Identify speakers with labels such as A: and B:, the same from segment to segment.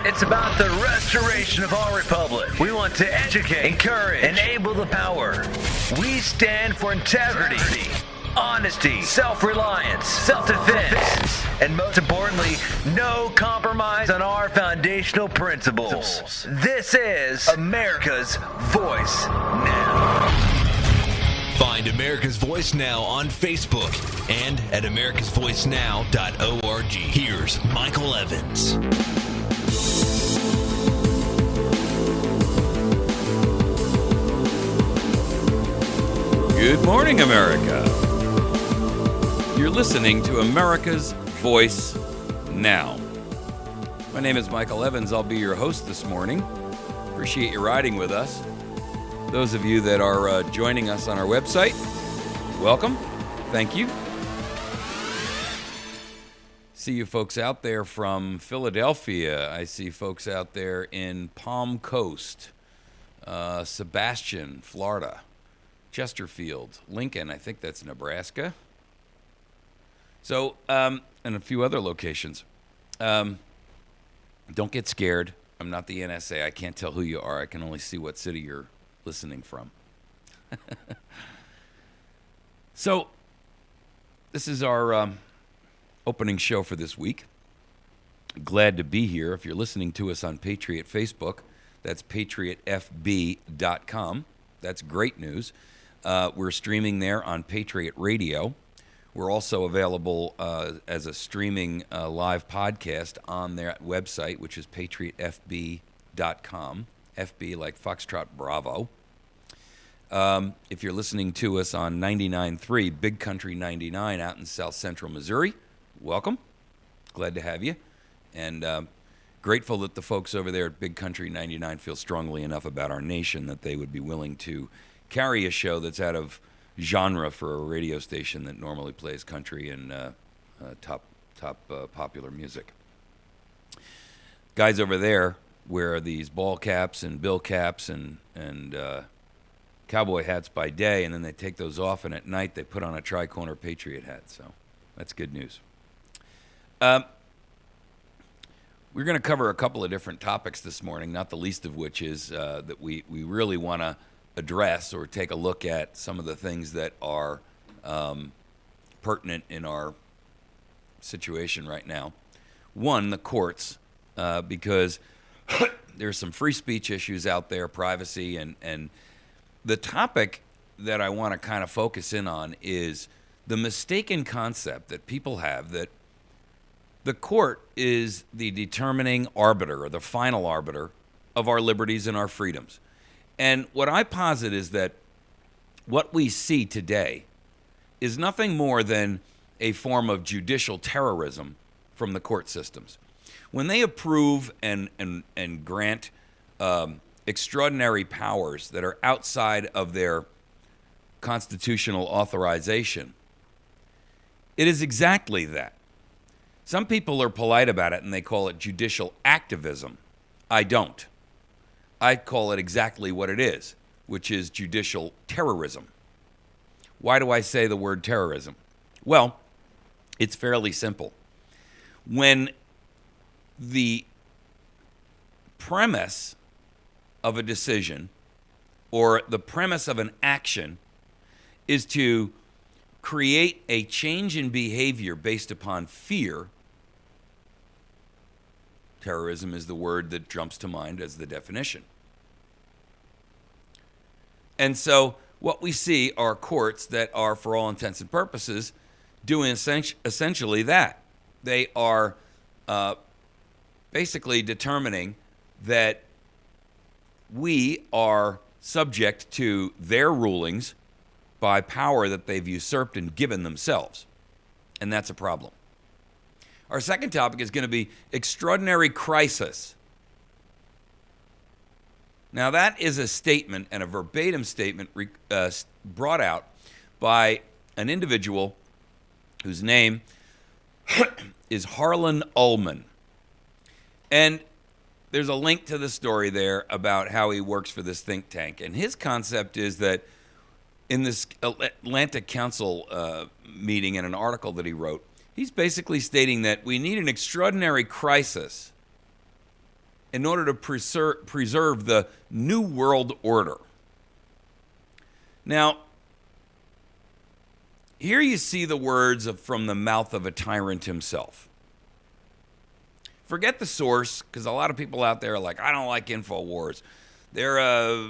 A: It's about the restoration of our republic. We want to educate, encourage, enable the power. We stand for integrity, honesty, self-reliance, self-defense, and most importantly, no compromise on our foundational principles. This is America's Voice Now.
B: Find America's Voice Now on Facebook and at americasvoicenow.org. Here's Michael Evans.
C: Good morning, America. You're listening to America's Voice Now. My name is Michael Evans. I'll be your host this morning. Appreciate you riding with us. Those of you that are joining us on our website, welcome. Thank you. See you folks out there from Philadelphia. I see folks out there in Palm Coast, Sebastian, Florida, Chesterfield, Lincoln, I think that's Nebraska. So, and a few other locations. Don't get scared. I'm not the NSA. I can't tell who you are. I can only see what city you're listening from. So, this is our opening show for this week. Glad to be here. If you're listening to us on Patriot Facebook, that's patriotfb.com. That's great news. We're streaming there on Patriot Radio. We're also available as a streaming live podcast on their website, which is patriotfb.com. FB like Foxtrot Bravo. If you're listening to us on 99.3 Big Country 99 out in South Central Missouri, welcome. Glad to have you. And grateful that the folks over there at Big Country 99 feel strongly enough about our nation that they would be willing to carry a show that's out of genre for a radio station that normally plays country and top popular music. Guys over there wear these ball caps and bill caps and cowboy hats by day, and then they take those off, and at night they put on a tri-corner Patriot hat. So that's good news. We're going to cover a couple of different topics this morning, not the least of which is that we really want to address or take a look at some of the things that are pertinent in our situation right now. One, the courts, because there's some free speech issues out there, privacy, and the topic that I want to kind of focus in on is the mistaken concept that people have that the court is the determining arbiter or the final arbiter of our liberties and our freedoms. And what I posit is that what we see today is nothing more than a form of judicial terrorism from the court systems. When they approve and grant extraordinary powers that are outside of their constitutional authorization, it is exactly that. Some people are polite about it and they call it judicial activism. I don't. I call it exactly what it is, which is judicial terrorism. Why do I say the word terrorism? Well, it's fairly simple. When the premise of a decision or the premise of an action is to create a change in behavior based upon fear, terrorism is the word that jumps to mind as the definition. And so what we see are courts that are, for all intents and purposes, doing essentially that. They are basically determining that we are subject to their rulings by power that they've usurped and given themselves. And that's a problem. Our second topic is going to be extraordinary crisis. Now, that is a statement and a verbatim statement brought out by an individual whose name is Harlan Ullman. And there's a link to the story there about how he works for this think tank. And his concept is that in this Atlantic Council meeting, in an article that he wrote, he's basically stating that we need an extraordinary crisis in order to preserve the New World Order. Now, here you see the words from the mouth of a tyrant himself. Forget the source, because a lot of people out there are like, I don't like InfoWars. They're a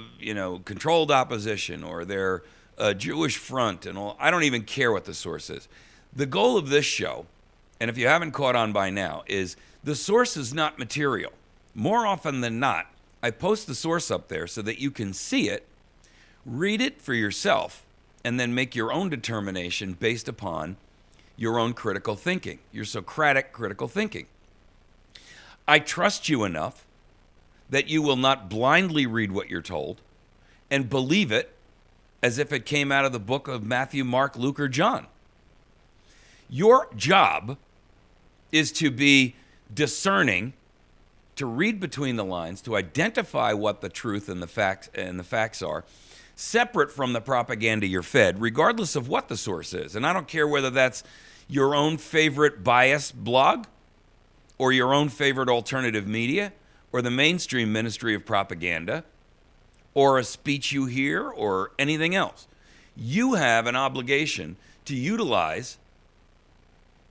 C: controlled opposition, or they're a Jewish front, and all. I don't even care what the source is. The goal of this show, and if you haven't caught on by now, is the source is not material. More often than not, I post the source up there so that you can see it, read it for yourself, and then make your own determination based upon your own critical thinking, your Socratic critical thinking. I trust you enough that you will not blindly read what you're told and believe it as if it came out of the book of Matthew, Mark, Luke, or John. Your job is to be discerning, to read between the lines, to identify what the truth and the facts are, separate from the propaganda you're fed, regardless of what the source is. And I don't care whether that's your own favorite bias blog, or your own favorite alternative media, or the mainstream ministry of propaganda, or a speech you hear, or anything else. You have an obligation to utilize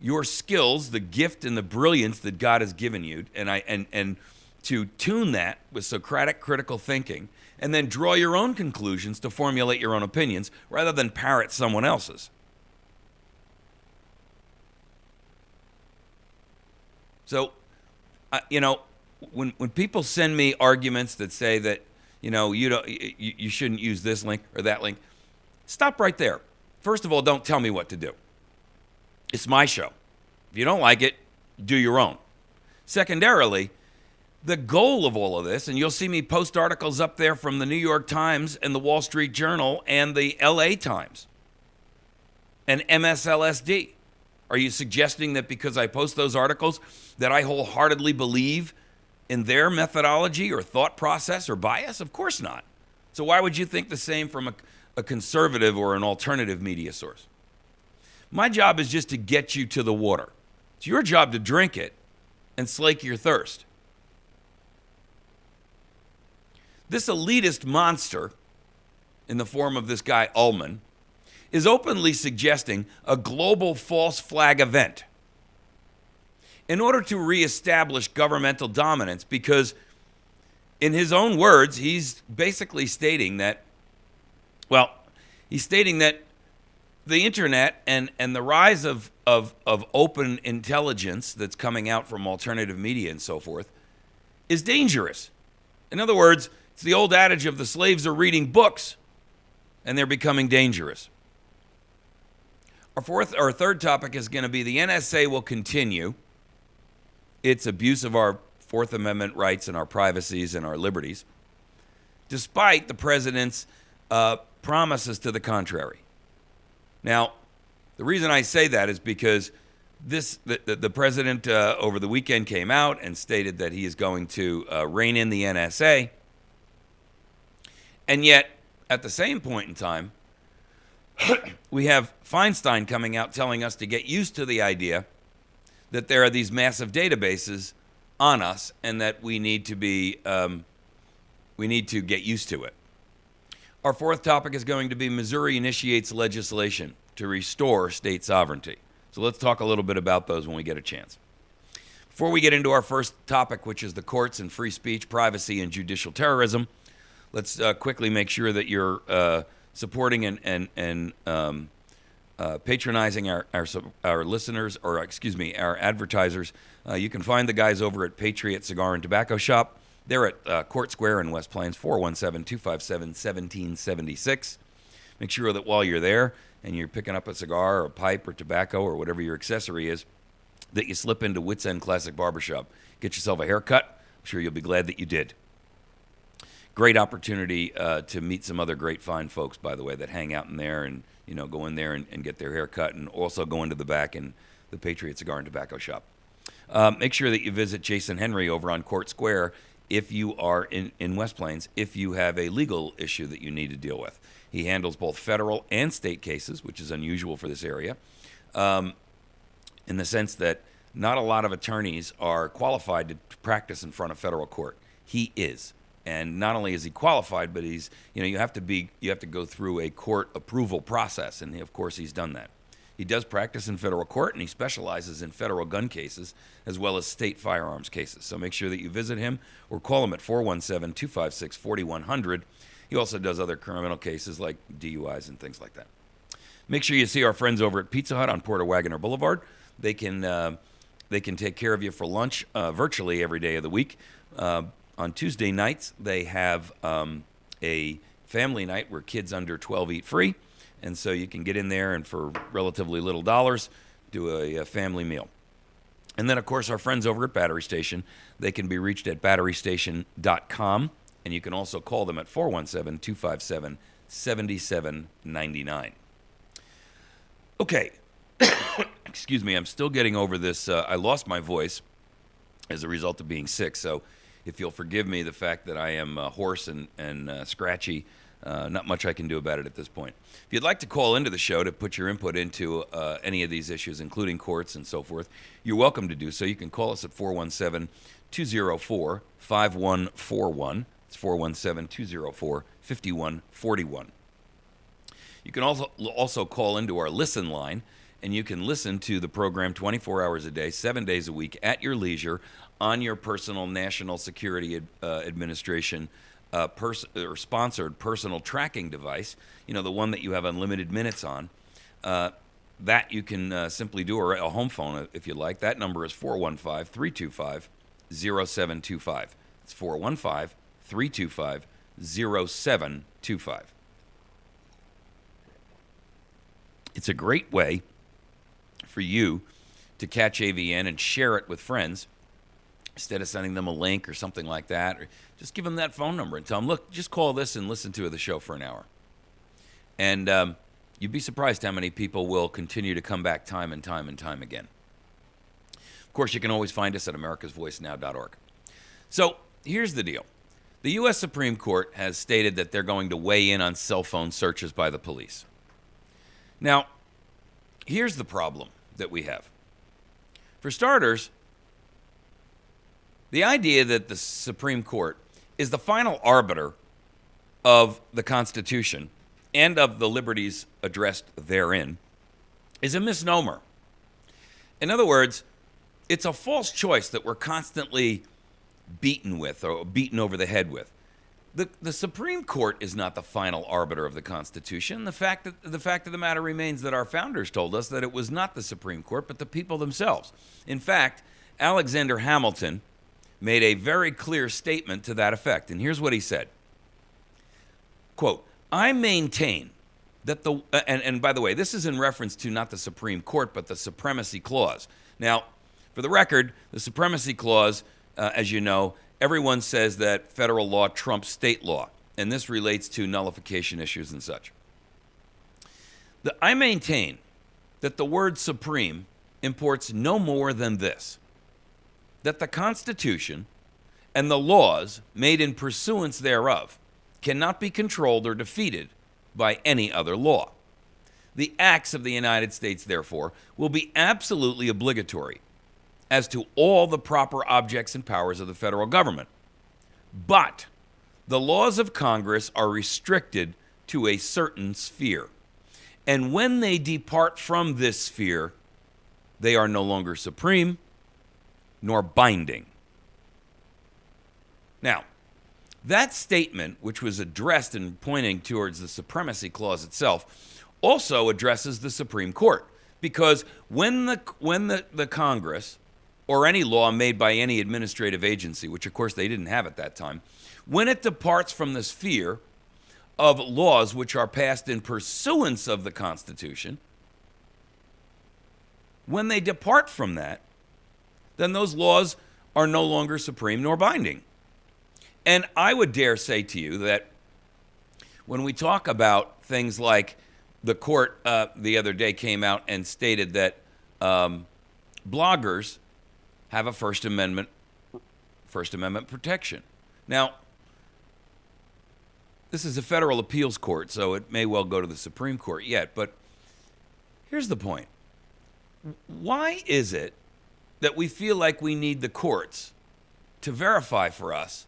C: your skills, the gift and the brilliance that God has given you, and to tune that with Socratic critical thinking, and then draw your own conclusions to formulate your own opinions, rather than parrot someone else's. So, when people send me arguments that say that, you shouldn't use this link or that link, stop right there. First of all, don't tell me what to do. It's my show. If you don't like it, do your own. Secondarily, the goal of all of this, and you'll see me post articles up there from the New York Times and the Wall Street Journal and the LA Times and MSLSD. Are you suggesting that because I post those articles that I wholeheartedly believe in their methodology or thought process or bias? Of course not. So why would you think the same from a conservative or an alternative media source? My job is just to get you to the water. It's your job to drink it and slake your thirst. This elitist monster, in the form of this guy Ullman, is openly suggesting a global false flag event in order to reestablish governmental dominance, because in his own words, he's basically stating that, the internet and the rise of open intelligence that's coming out from alternative media and so forth is dangerous. In other words, it's the old adage of the slaves are reading books and they're becoming dangerous. Our third topic is going to be the NSA will continue its abuse of our Fourth Amendment rights and our privacies and our liberties, despite the president's promises to the contrary. Now, the reason I say that is because the president over the weekend came out and stated that he is going to rein in the NSA, and yet, at the same point in time, we have Feinstein coming out telling us to get used to the idea that there are these massive databases on us and that we need to get used to it. Our fourth topic is going to be Missouri initiates legislation to restore state sovereignty. So let's talk a little bit about those when we get a chance. Before we get into our first topic, which is the courts and free speech, privacy, and judicial terrorism, let's quickly make sure that you're supporting and patronizing our listeners, or our advertisers. You can find the guys over at Patriot Cigar and Tobacco Shop. They're at Court Square in West Plains, 417-257-1776. Make sure that while you're there and you're picking up a cigar or a pipe or tobacco or whatever your accessory is, that you slip into Wits End Classic Barbershop. Get yourself a haircut. I'm sure you'll be glad that you did. Great opportunity to meet some other great fine folks, by the way, that hang out in there and go in there and get their hair cut, and also go into the back in the Patriot Cigar and Tobacco Shop. Make sure that you visit Jason Henry over on Court Square if you are in West Plains, if you have a legal issue that you need to deal with. He handles both federal and state cases, which is unusual for this area, in the sense that not a lot of attorneys are qualified to practice in front of federal court. he is. And not only is he qualified, but he's, you have to go through a court approval process, and of course he's done that. He does practice in federal court, and he specializes in federal gun cases as well as state firearms cases. So make sure that you visit him or call him at 417-256-4100. He also does other criminal cases like DUIs and things like that. Make sure you see our friends over at Pizza Hut on Porter Wagoner Boulevard. They can take care of you for lunch virtually every day of the week. On Tuesday nights, they have a family night where kids under 12 eat free. And so you can get in there and for relatively little dollars, do a family meal. And then, of course, our friends over at Battery Station, they can be reached at batterystation.com. And you can also call them at 417-257-7799. Okay. Excuse me, I'm still getting over this. I lost my voice as a result of being sick. So if you'll forgive me the fact that I am hoarse and scratchy, not much I can do about it at this point. If you'd like to call into the show to put your input into any of these issues, including courts and so forth, you're welcome to do so. You can call us at 417-204-5141. It's 417-204-5141. You can also call into our listen line, and you can listen to the program 24 hours a day, 7 days a week, at your leisure, on your personal National Security Administration or sponsored personal tracking device, the one that you have unlimited minutes on. That you can simply do, or a home phone if you like. That number is 415-325-0725. It's 415-325-0725. It's a great way for you to catch AVN and share it with friends instead of sending them a link or something like that. Or just give them that phone number and tell them, look, just call this and listen to the show for an hour. And you'd be surprised how many people will continue to come back time and time and time again. Of course, you can always find us at americasvoicenow.org. So here's the deal. The U.S. Supreme Court has stated that they're going to weigh in on cell phone searches by the police. Now, here's the problem that we have. For starters, the idea that the Supreme Court is the final arbiter of the Constitution and of the liberties addressed therein is a misnomer. In other words, it's a false choice that we're constantly beaten with or beaten over the head with. The Supreme Court is not the final arbiter of the Constitution. The fact of the matter remains that our founders told us that it was not the Supreme Court, but the people themselves. In fact, Alexander Hamilton made a very clear statement to that effect, and here's what he said. Quote, I maintain that and by the way, this is in reference to not the Supreme Court, but the Supremacy Clause. Now, for the record, the Supremacy Clause, as you know, everyone says that federal law trumps state law, and this relates to nullification issues and such. I maintain that the word supreme imports no more than this, that the Constitution and the laws made in pursuance thereof cannot be controlled or defeated by any other law. The acts of the United States, therefore, will be absolutely obligatory as to all the proper objects and powers of the federal government. But the laws of Congress are restricted to a certain sphere. And when they depart from this sphere, they are no longer supreme nor binding. Now, that statement, which was addressed and pointing towards the Supremacy Clause itself, also addresses the Supreme Court. Because when the Congress, or any law made by any administrative agency, which of course they didn't have at that time, when it departs from the sphere of laws which are passed in pursuance of the Constitution, when they depart from that, then those laws are no longer supreme nor binding. And I would dare say to you that when we talk about things like the court the other day came out and stated that bloggers have a First Amendment protection. Now, this is a federal appeals court, so it may well go to the Supreme Court yet, but here's the point. Why is it that we feel like we need the courts to verify for us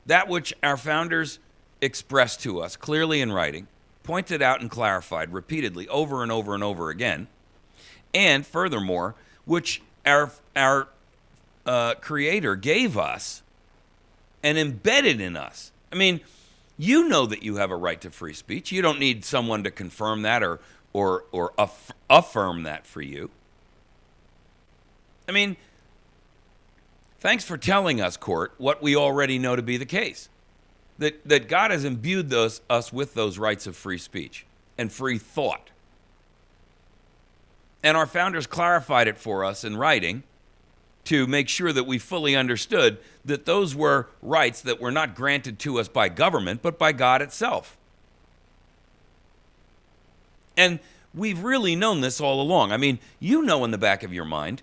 C: that which our founders expressed to us clearly in writing, pointed out and clarified repeatedly over and over and over again, and furthermore, which our Creator gave us and embedded in us. I mean, you know that you have a right to free speech. You don't need someone to confirm that or affirm that for you. I mean, thanks for telling us, court, what we already know to be the case. That God has imbued us with those rights of free speech and free thought. And our founders clarified it for us in writing to make sure that we fully understood that those were rights that were not granted to us by government, but by God itself. And we've really known this all along. I mean, you know in the back of your mind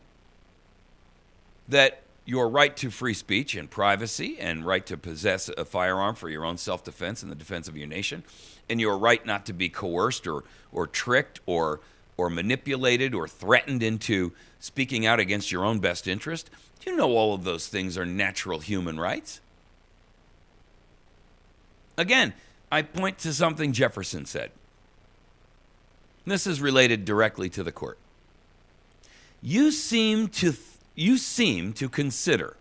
C: that your right to free speech and privacy and right to possess a firearm for your own self-defense and the defense of your nation, and your right not to be coerced or tricked or manipulated or threatened into speaking out against your own best interest, you know all of those things are natural human rights. Again, I point to something Jefferson said. This is related directly to the court. You seem to consider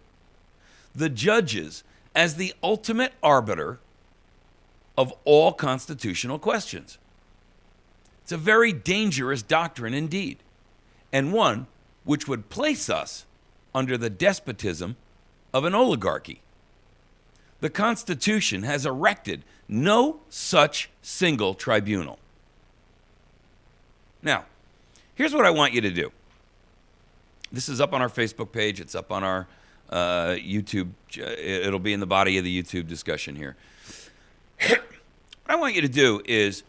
C: the judges as the ultimate arbiter of all constitutional questions. It's a very dangerous doctrine indeed, and one which would place us under the despotism of an oligarchy. The Constitution has erected no such single tribunal. Now, here's what I want you to do. This is up on our Facebook page. It's up on our YouTube. It'll be in the body of the YouTube discussion here. What I want you to do is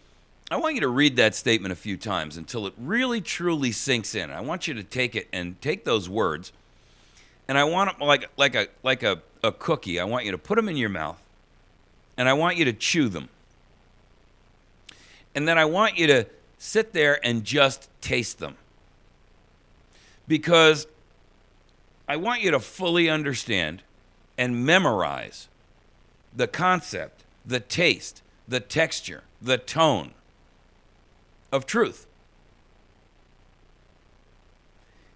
C: I want you to read that statement a few times until it really, truly sinks in. I want you to take it and take those words, and I want it like a cookie. I want you to put them in your mouth, and I want you to chew them. And then I want you to sit there and just taste them. Because I want you to fully understand and memorize the concept, the taste, the texture, the tone of truth.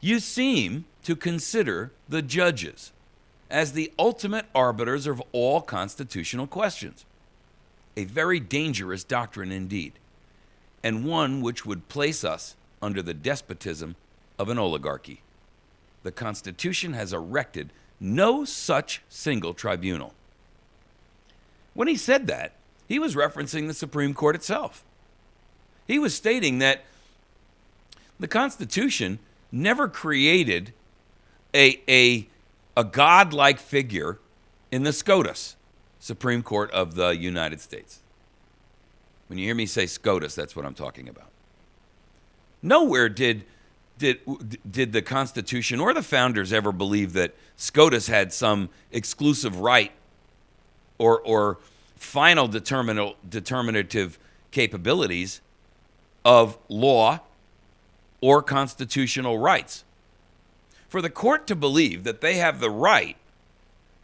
C: You seem to consider the judges as the ultimate arbiters of all constitutional questions. A very dangerous doctrine indeed, and one which would place us under the despotism of an oligarchy. The Constitution has erected no such single tribunal. When he said that, he was referencing the Supreme Court itself. He was stating that the Constitution never created a godlike figure in the SCOTUS, Supreme Court of the United States. When you hear me say SCOTUS, that's what I'm talking about. Nowhere did the Constitution or the founders ever believe that SCOTUS had some exclusive right or final determinative capabilities of law or constitutional rights. For the court to believe that they have the right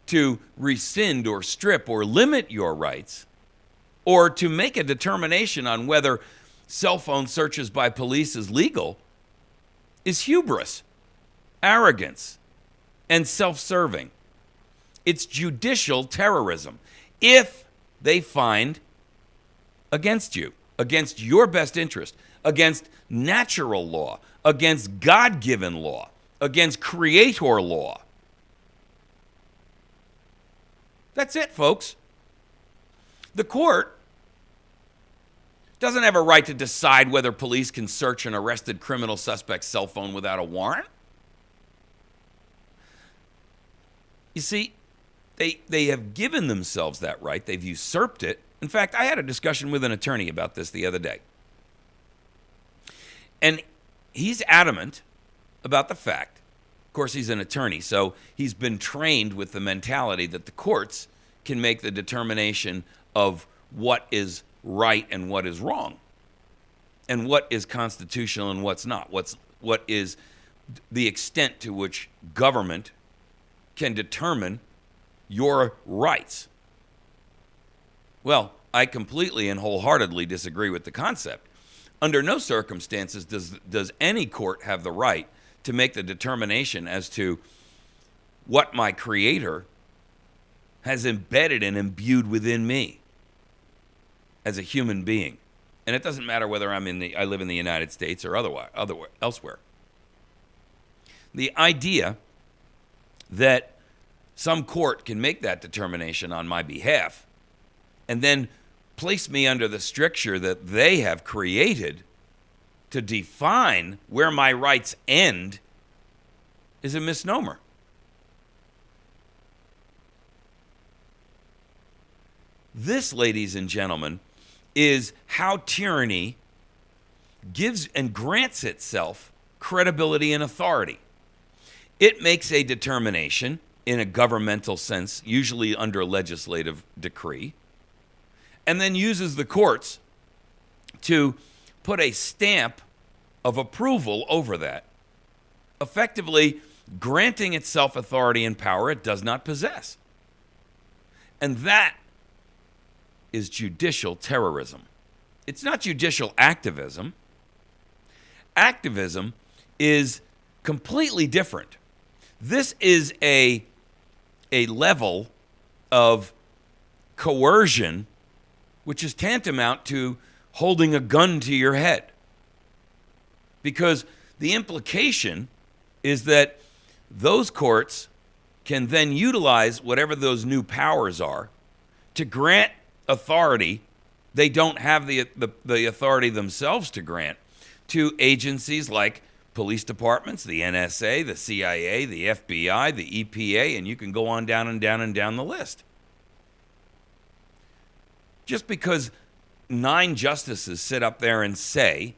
C: to rescind or strip or limit your rights, or to make a determination on whether cell phone searches by police is legal, is hubris, arrogance, and self-serving. It's judicial terrorism. If they find against you, against your best interest, against natural law, against God-given law, against creator law. That's it, folks. The court doesn't have a right to decide whether police can search an arrested criminal suspect's cell phone without a warrant. You see, they have given themselves that right. They've usurped it. In fact, I had a discussion with an attorney about this the other day. And he's adamant about the fact, of course, he's an attorney, so he's been trained with the mentality that the courts can make the determination of what is right and what is wrong, and what is constitutional and what's not, what is the extent to which government can determine your rights. Well, I completely and wholeheartedly disagree with the concept. Under no circumstances does any court have the right to make the determination as to what my Creator has embedded and imbued within me as a human being. And it doesn't matter whether I live in the United States or elsewhere. The idea that some court can make that determination on my behalf and then place me under the stricture that they have created to define where my rights end is a misnomer. This, ladies and gentlemen, is how tyranny gives and grants itself credibility and authority. It makes a determination in a governmental sense, usually under a legislative decree, and then uses the courts to put a stamp of approval over that, effectively granting itself authority and power it does not possess. And that is judicial terrorism. It's not judicial activism. Activism is completely different. This is a level of coercion which is tantamount to holding a gun to your head. Because the implication is that those courts can then utilize whatever those new powers are to grant authority they don't have the authority themselves to grant to agencies like police departments, the NSA, the CIA, the FBI, the EPA, and you can go on down and down and down the list. Just because 9 justices sit up there and say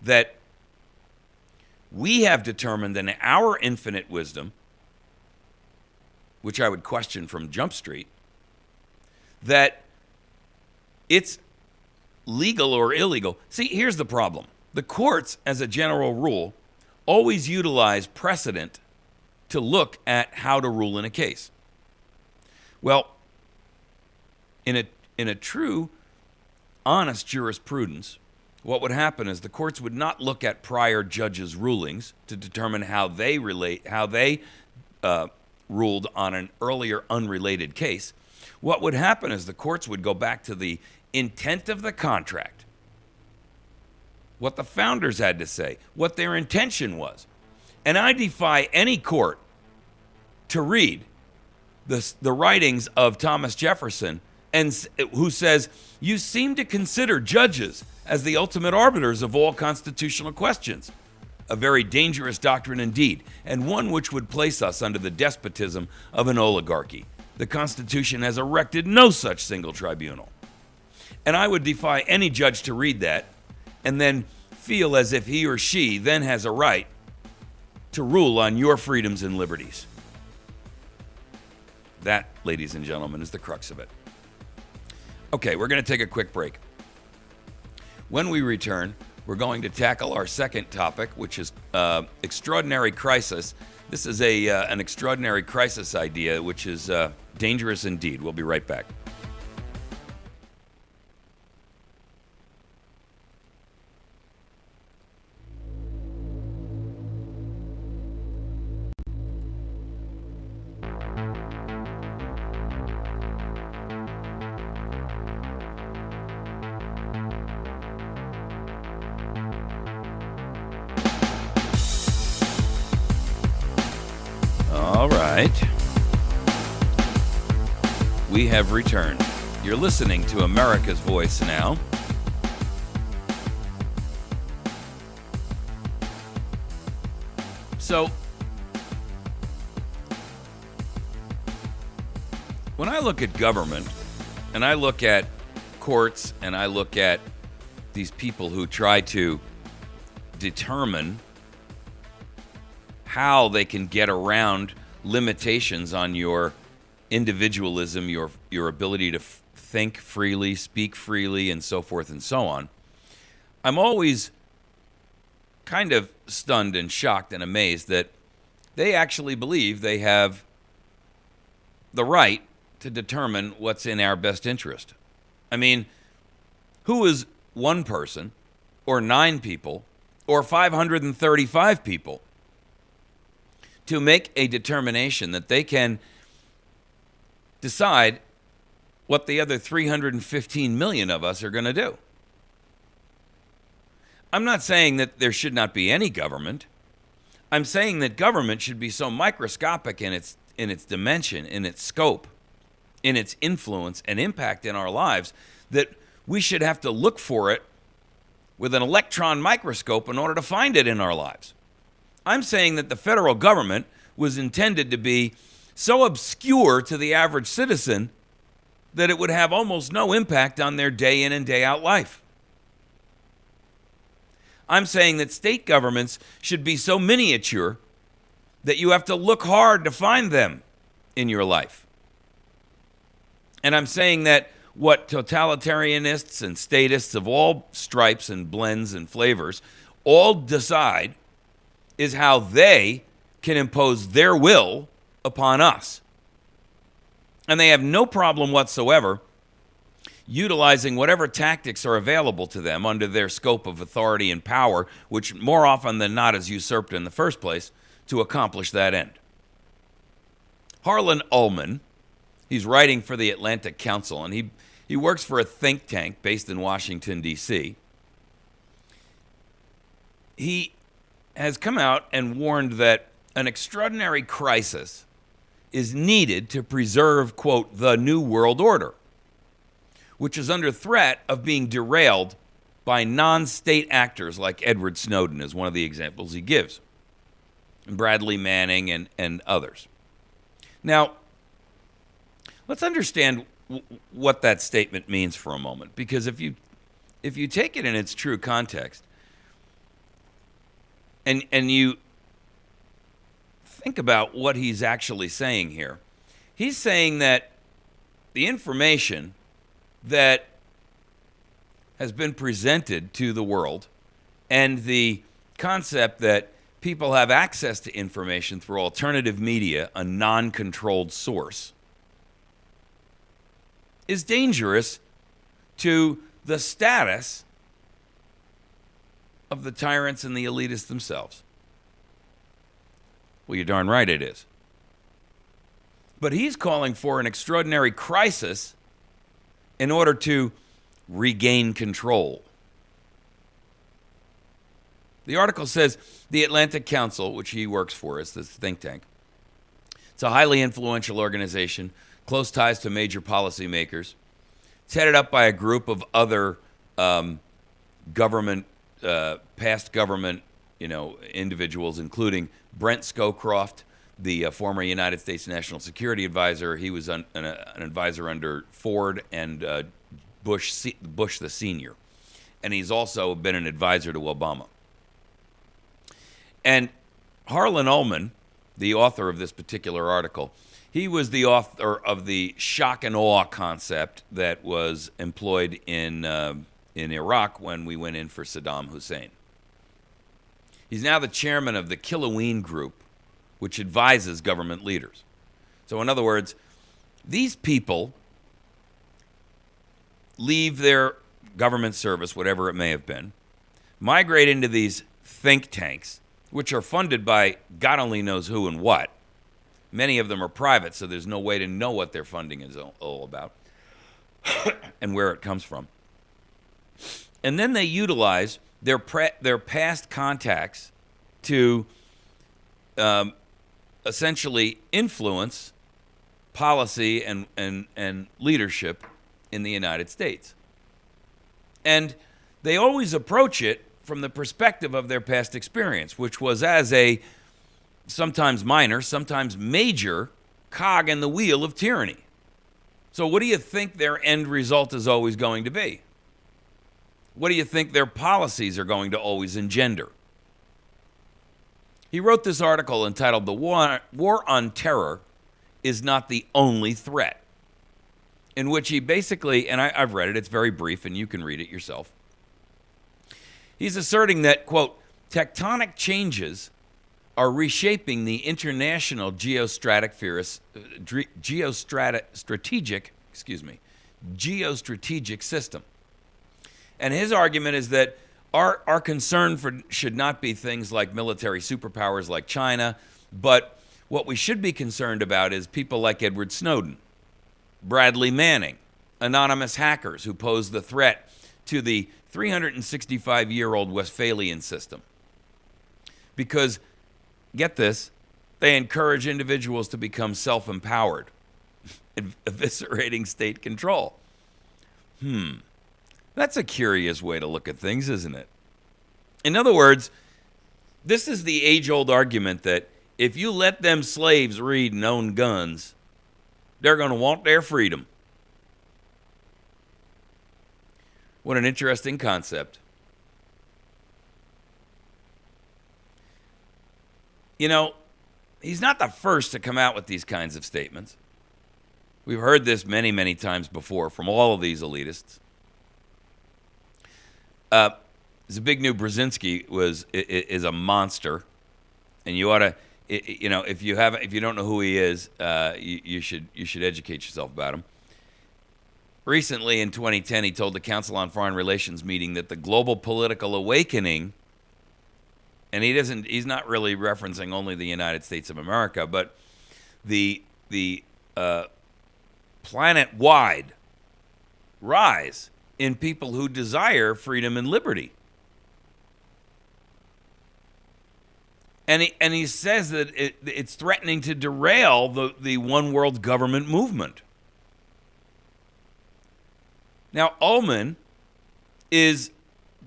C: that we have determined in our infinite wisdom, which I would question from Jump Street, that it's legal or illegal. See, here's the problem. The courts, as a general rule, always utilize precedent to look at how to rule in a case. Well, in a true, honest jurisprudence, what would happen is the courts would not look at prior judges' rulings to determine how they ruled on an earlier unrelated case. What would happen is the courts would go back to the intent of the contract, what the founders had to say, what their intention was. And I defy any court to read the writings of Thomas Jefferson who says, "You seem to consider judges as the ultimate arbiters of all constitutional questions." A very dangerous doctrine indeed, and one which would place us under the despotism of an oligarchy. The Constitution has erected no such single tribunal. And I would defy any judge to read that and then feel as if he or she then has a right to rule on your freedoms and liberties. That, ladies and gentlemen, is the crux of it. Okay, we're going to take a quick break. When we return, we're going to tackle our second topic, which is extraordinary crisis. This is an extraordinary crisis idea, which is dangerous indeed. We'll be right back. All right. We have returned. You're listening to America's Voice Now. So, when I look at government, and I look at courts, and I look at these people who try to determine how they can get around limitations on your individualism, your ability to think freely, speak freely, and so forth and so on, I'm always kind of stunned and shocked and amazed that they actually believe they have the right to determine what's in our best interest. I mean, who is one person or 9 people or 535 people to make a determination that they can decide what the other 315 million of us are going to do? I'm not saying that there should not be any government. I'm saying that government should be so microscopic in its dimension, in its scope, in its influence and impact in our lives that we should have to look for it with an electron microscope in order to find it in our lives. I'm saying that the federal government was intended to be so obscure to the average citizen that it would have almost no impact on their day in and day out life. I'm saying that state governments should be so miniature that you have to look hard to find them in your life. And I'm saying that what totalitarianists and statists of all stripes and blends and flavors all decide is how they can impose their will upon us. And they have no problem whatsoever utilizing whatever tactics are available to them under their scope of authority and power, which more often than not is usurped in the first place, to accomplish that end. Harlan Ullman, he's writing for the Atlantic Council, and he works for a think tank based in Washington, D.C. He has come out and warned that an extraordinary crisis is needed to preserve, quote, the New World Order, which is under threat of being derailed by non-state actors like Edward Snowden, is one of the examples he gives, and Bradley Manning and others. Now, let's understand what that statement means for a moment, because if you take it in its true context and you think about what he's actually saying here, he's saying that the information that has been presented to the world and the concept that people have access to information through alternative media, a non-controlled source, is dangerous to the status of the tyrants and the elitists themselves. Well, you're darn right it is. But he's calling for an extraordinary crisis in order to regain control. The article says the Atlantic Council, which he works for, is this think tank. It's a highly influential organization, close ties to major policymakers. It's headed up by a group of other past government, individuals, including Brent Scowcroft, the former United States National Security Advisor. He was an advisor under Ford and Bush the Senior. And he's also been an advisor to Obama. And Harlan Ullman, the author of this particular article, he was the author of the shock and awe concept that was employed in Iraq when we went in for Saddam Hussein. He's now the chairman of the Kiloween Group, which advises government leaders. So in other words, these people leave their government service, whatever it may have been, migrate into these think tanks, which are funded by God only knows who and what. Many of them are private, so there's no way to know what their funding is all about and where it comes from. And then they utilize their past contacts to essentially influence policy and leadership in the United States. And they always approach it from the perspective of their past experience, which was as a sometimes minor, sometimes major cog in the wheel of tyranny. So what do you think their end result is always going to be? What do you think their policies are going to always engender? He wrote this article entitled "The War on Terror is Not the Only Threat," in which he basically, and I've read it, it's very brief, and you can read it yourself. He's asserting that, quote, tectonic changes are reshaping the international geostrategic geostrategic system. And his argument is that our concern should not be things like military superpowers like China, but what we should be concerned about is people like Edward Snowden, Bradley Manning, anonymous hackers who pose the threat to the 365-year-old Westphalian system. Because, get this, they encourage individuals to become self-empowered, eviscerating state control. That's a curious way to look at things, isn't it? In other words, this is the age-old argument that if you let them slaves read and own guns, they're going to want their freedom. What an interesting concept. You know, he's not the first to come out with these kinds of statements. We've heard this many, many times before from all of these elitists. Zbigniew Brzezinski is a monster, and you ought to, if you don't know who he is, you should educate yourself about him. Recently, in 2010, he told the Council on Foreign Relations meeting that the global political awakening, and he's not really referencing only the United States of America, but the planet-wide rise in people who desire freedom and liberty. And he says that it's threatening to derail the one world government movement. Now, Ullman is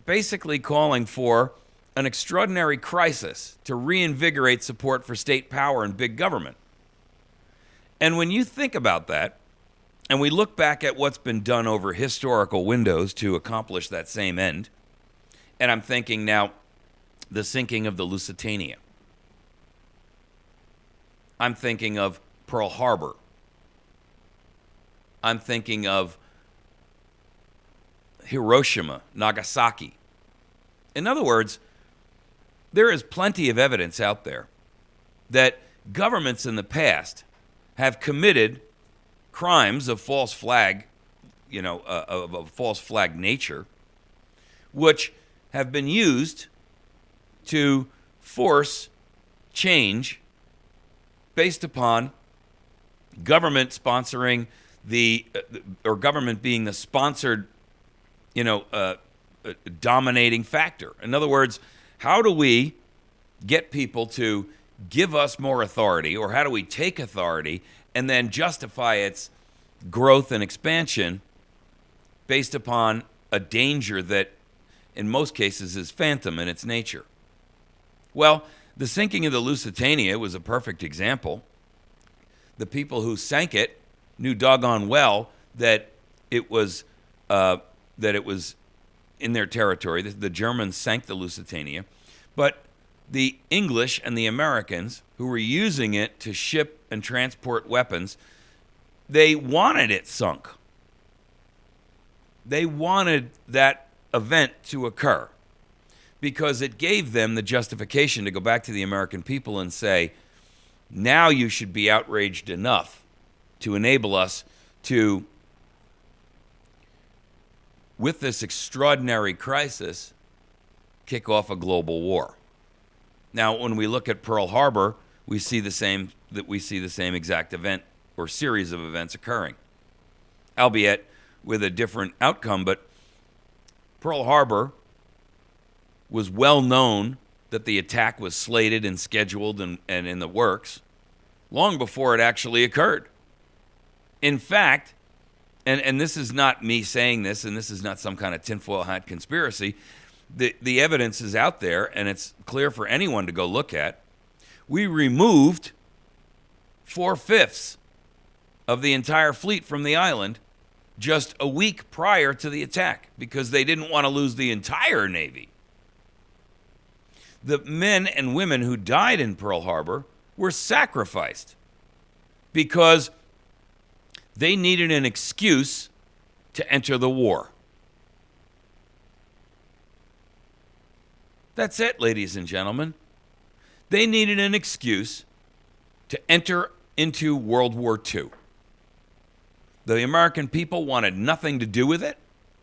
C: basically calling for an extraordinary crisis to reinvigorate support for state power and big government. And when you think about that, and we look back at what's been done over historical windows to accomplish that same end, and I'm thinking now the sinking of the Lusitania. I'm thinking of Pearl Harbor. I'm thinking of Hiroshima, Nagasaki. In other words, there is plenty of evidence out there that governments in the past have committed crimes of false flag, of a false flag nature, which have been used to force change based upon government sponsoring or government being the sponsored, dominating factor. In other words, how do we get people to give us more authority, or how do we take authority and then justify its growth and expansion based upon a danger that in most cases is phantom in its nature? Well, the sinking of the Lusitania was a perfect example. The people who sank it knew doggone well that it was in their territory. The Germans sank the Lusitania, but the English and the Americans who were using it to ship and transport weapons, they wanted it sunk. They wanted that event to occur because it gave them the justification to go back to the American people and say, now you should be outraged enough to enable us to, with this extraordinary crisis, kick off a global war. Now, when we look at Pearl Harbor, we see the same exact event or series of events occurring, albeit with a different outcome. But Pearl Harbor was well known that the attack was slated and scheduled and in the works long before it actually occurred. In fact, and this is not me saying this, and this is not some kind of tinfoil hat conspiracy, the evidence is out there, and it's clear for anyone to go look at. We removed 4/5 of the entire fleet from the island just a week prior to the attack because they didn't want to lose the entire Navy. The men and women who died in Pearl Harbor were sacrificed because they needed an excuse to enter the war. That's it, ladies and gentlemen. They needed an excuse to enter into World War II. The American people wanted nothing to do with it,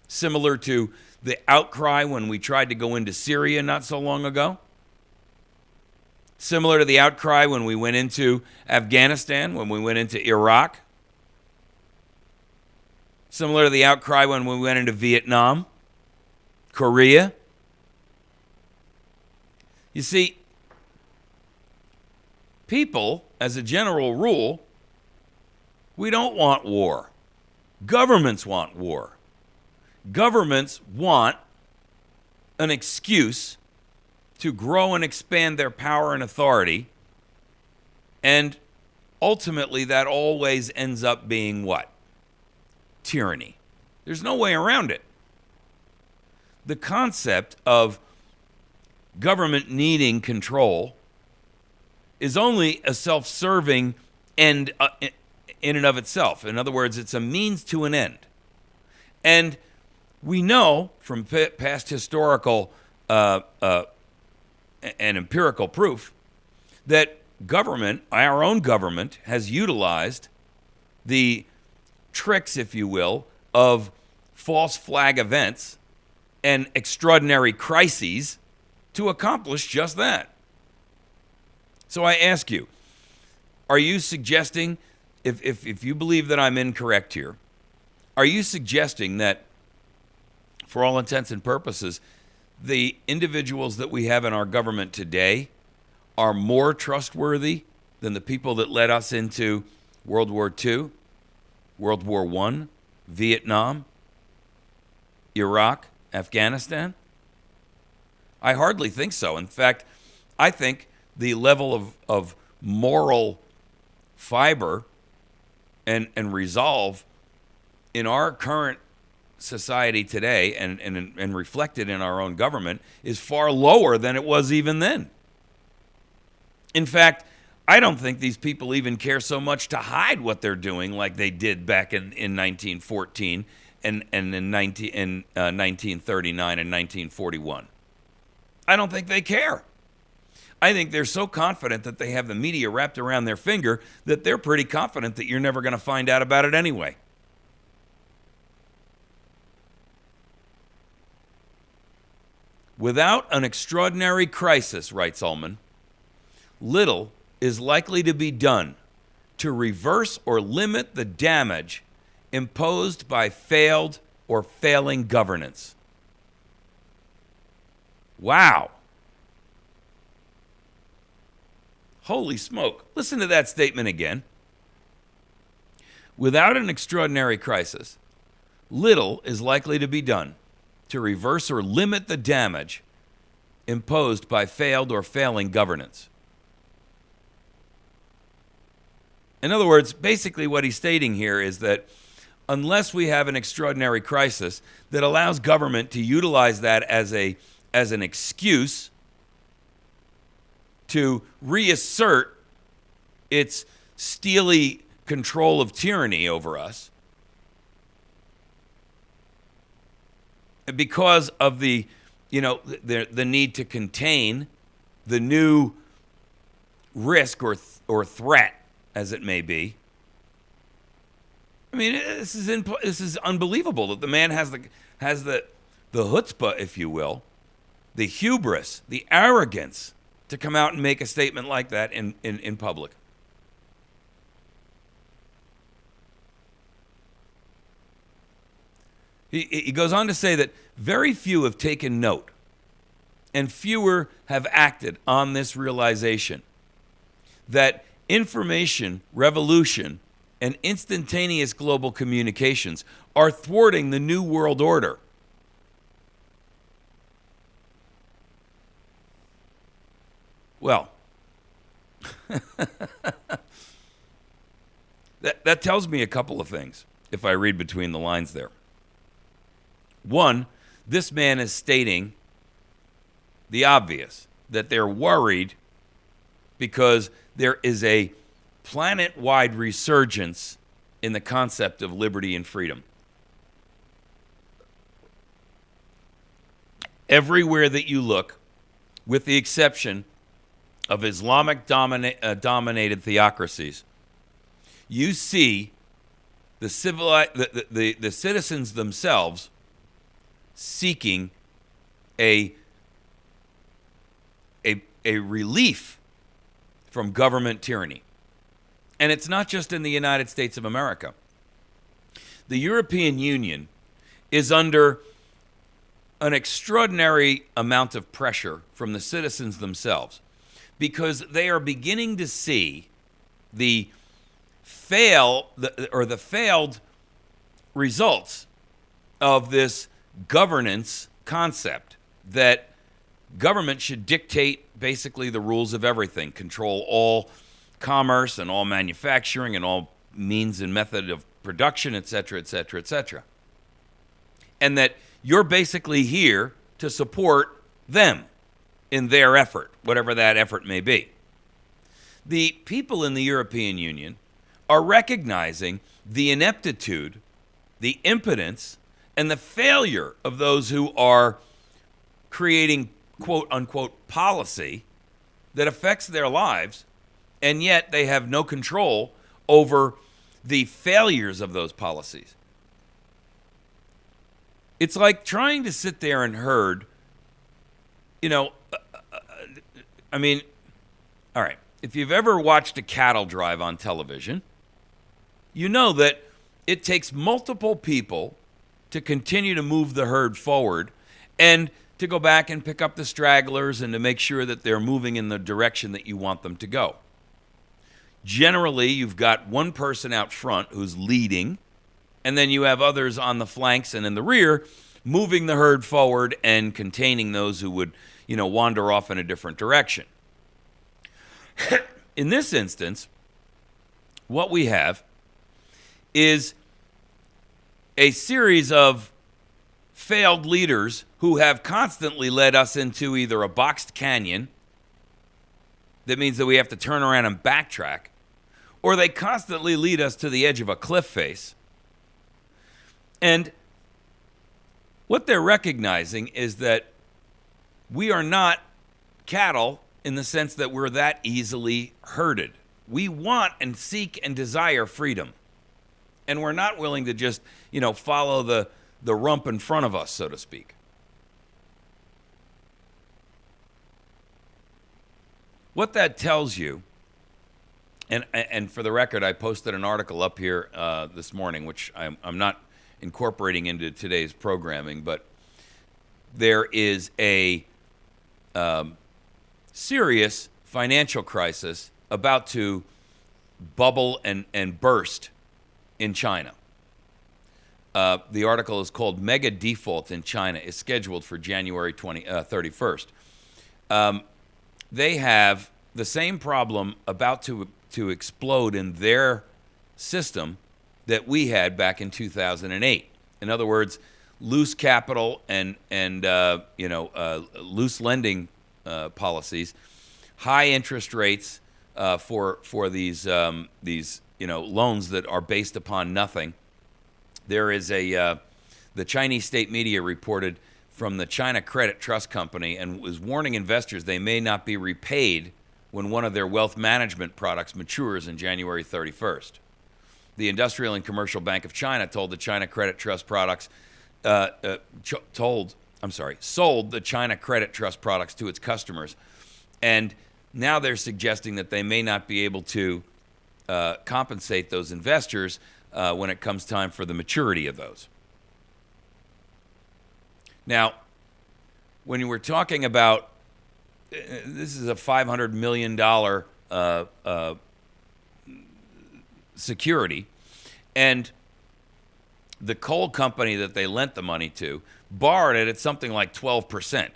C: similar to the outcry when we tried to go into Syria not so long ago. Similar to the outcry when we went into Afghanistan, when we went into Iraq. Similar to the outcry when we went into Vietnam, Korea. You see, people, as a general rule, we don't want war. Governments want war. Governments want an excuse to grow and expand their power and authority, and ultimately that always ends up being what? Tyranny. There's no way around it. The concept of government needing control is only a self-serving end in and of itself. In other words, it's a means to an end. And we know from past historical and empirical proof that government, our own government, has utilized the tricks, if you will, of false flag events and extraordinary crises to accomplish just that. So I ask you, are you suggesting, if you believe that I'm incorrect here, are you suggesting that, for all intents and purposes, the individuals that we have in our government today are more trustworthy than the people that led us into World War II, World War I, Vietnam, Iraq, Afghanistan? I hardly think so. In fact, I think the level of moral fiber and resolve in our current society today and reflected in our own government is far lower than it was even then. In fact, I don't think these people even care so much to hide what they're doing like they did back in 1914 and in 1939 and 1941. I don't think they care. I think they're so confident that they have the media wrapped around their finger that they're pretty confident that you're never going to find out about it anyway. Without an extraordinary crisis, writes Ullman, little is likely to be done to reverse or limit the damage imposed by failed or failing governance. Wow. Holy smoke. Listen to that statement again. Without an extraordinary crisis, little is likely to be done to reverse or limit the damage imposed by failed or failing governance. In other words, basically what he's stating here is that unless we have an extraordinary crisis that allows government to utilize that as an excuse to reassert its steely control of tyranny over us, because of the need to contain the new risk or threat, as it may be. I mean, this is unbelievable that the man has the chutzpah, if you will, the hubris, the arrogance to come out and make a statement like that in public. He goes on to say that very few have taken note and fewer have acted on this realization that information revolution and instantaneous global communications are thwarting the new world order. Well, that tells me a couple of things if I read between the lines there. One, this man is stating the obvious, that they're worried because there is a planet-wide resurgence in the concept of liberty and freedom. Everywhere that you look, with the exception of Islamic dominated theocracies, you see the citizens themselves seeking a relief from government tyranny. And it's not just in the United States of America. The European Union is under an extraordinary amount of pressure from the citizens themselves because they are beginning to see the failed results of this governance concept that government should dictate basically the rules of everything, control all commerce and all manufacturing and all means and method of production, et cetera, et cetera, et cetera. And that you're basically here to support them in their effort, whatever that effort may be. The people in the European Union are recognizing the ineptitude, the impotence, and the failure of those who are creating quote-unquote policy that affects their lives, and yet they have no control over the failures of those policies. It's like trying to sit there and herd, all right, if you've ever watched a cattle drive on television, you know that it takes multiple people to continue to move the herd forward and to go back and pick up the stragglers and to make sure that they're moving in the direction that you want them to go. Generally, you've got one person out front who's leading, and then you have others on the flanks and in the rear moving the herd forward and containing those who would, wander off in a different direction. In this instance, what we have is a series of failed leaders who have constantly led us into either a boxed canyon, that means that we have to turn around and backtrack, or they constantly lead us to the edge of a cliff face. And what they're recognizing is that we are not cattle in the sense that we're that easily herded. We want and seek and desire freedom. And we're not willing to just, follow the rump in front of us, so to speak. What that tells you, and for the record, I posted an article up here this morning, which I'm not incorporating into today's programming, but there is a serious financial crisis about to bubble and burst in China. The article is called Mega Default in China is scheduled for January 31st. They have the same problem about to explode in their system that we had back in 2008. In other words, loose capital and loose lending policies, high interest rates for these loans that are based upon nothing. There is the Chinese state media reported from the China Credit Trust Company and was warning investors they may not be repaid when one of their wealth management products matures in January 31st. The Industrial and Commercial Bank of China told the China Credit Trust products, sold the China Credit Trust products to its customers. And now they're suggesting that they may not be able to compensate those investors when it comes time for the maturity of those. Now, when you were talking about, this is a $500 million security, and the coal company that they lent the money to borrowed it at something like 12%.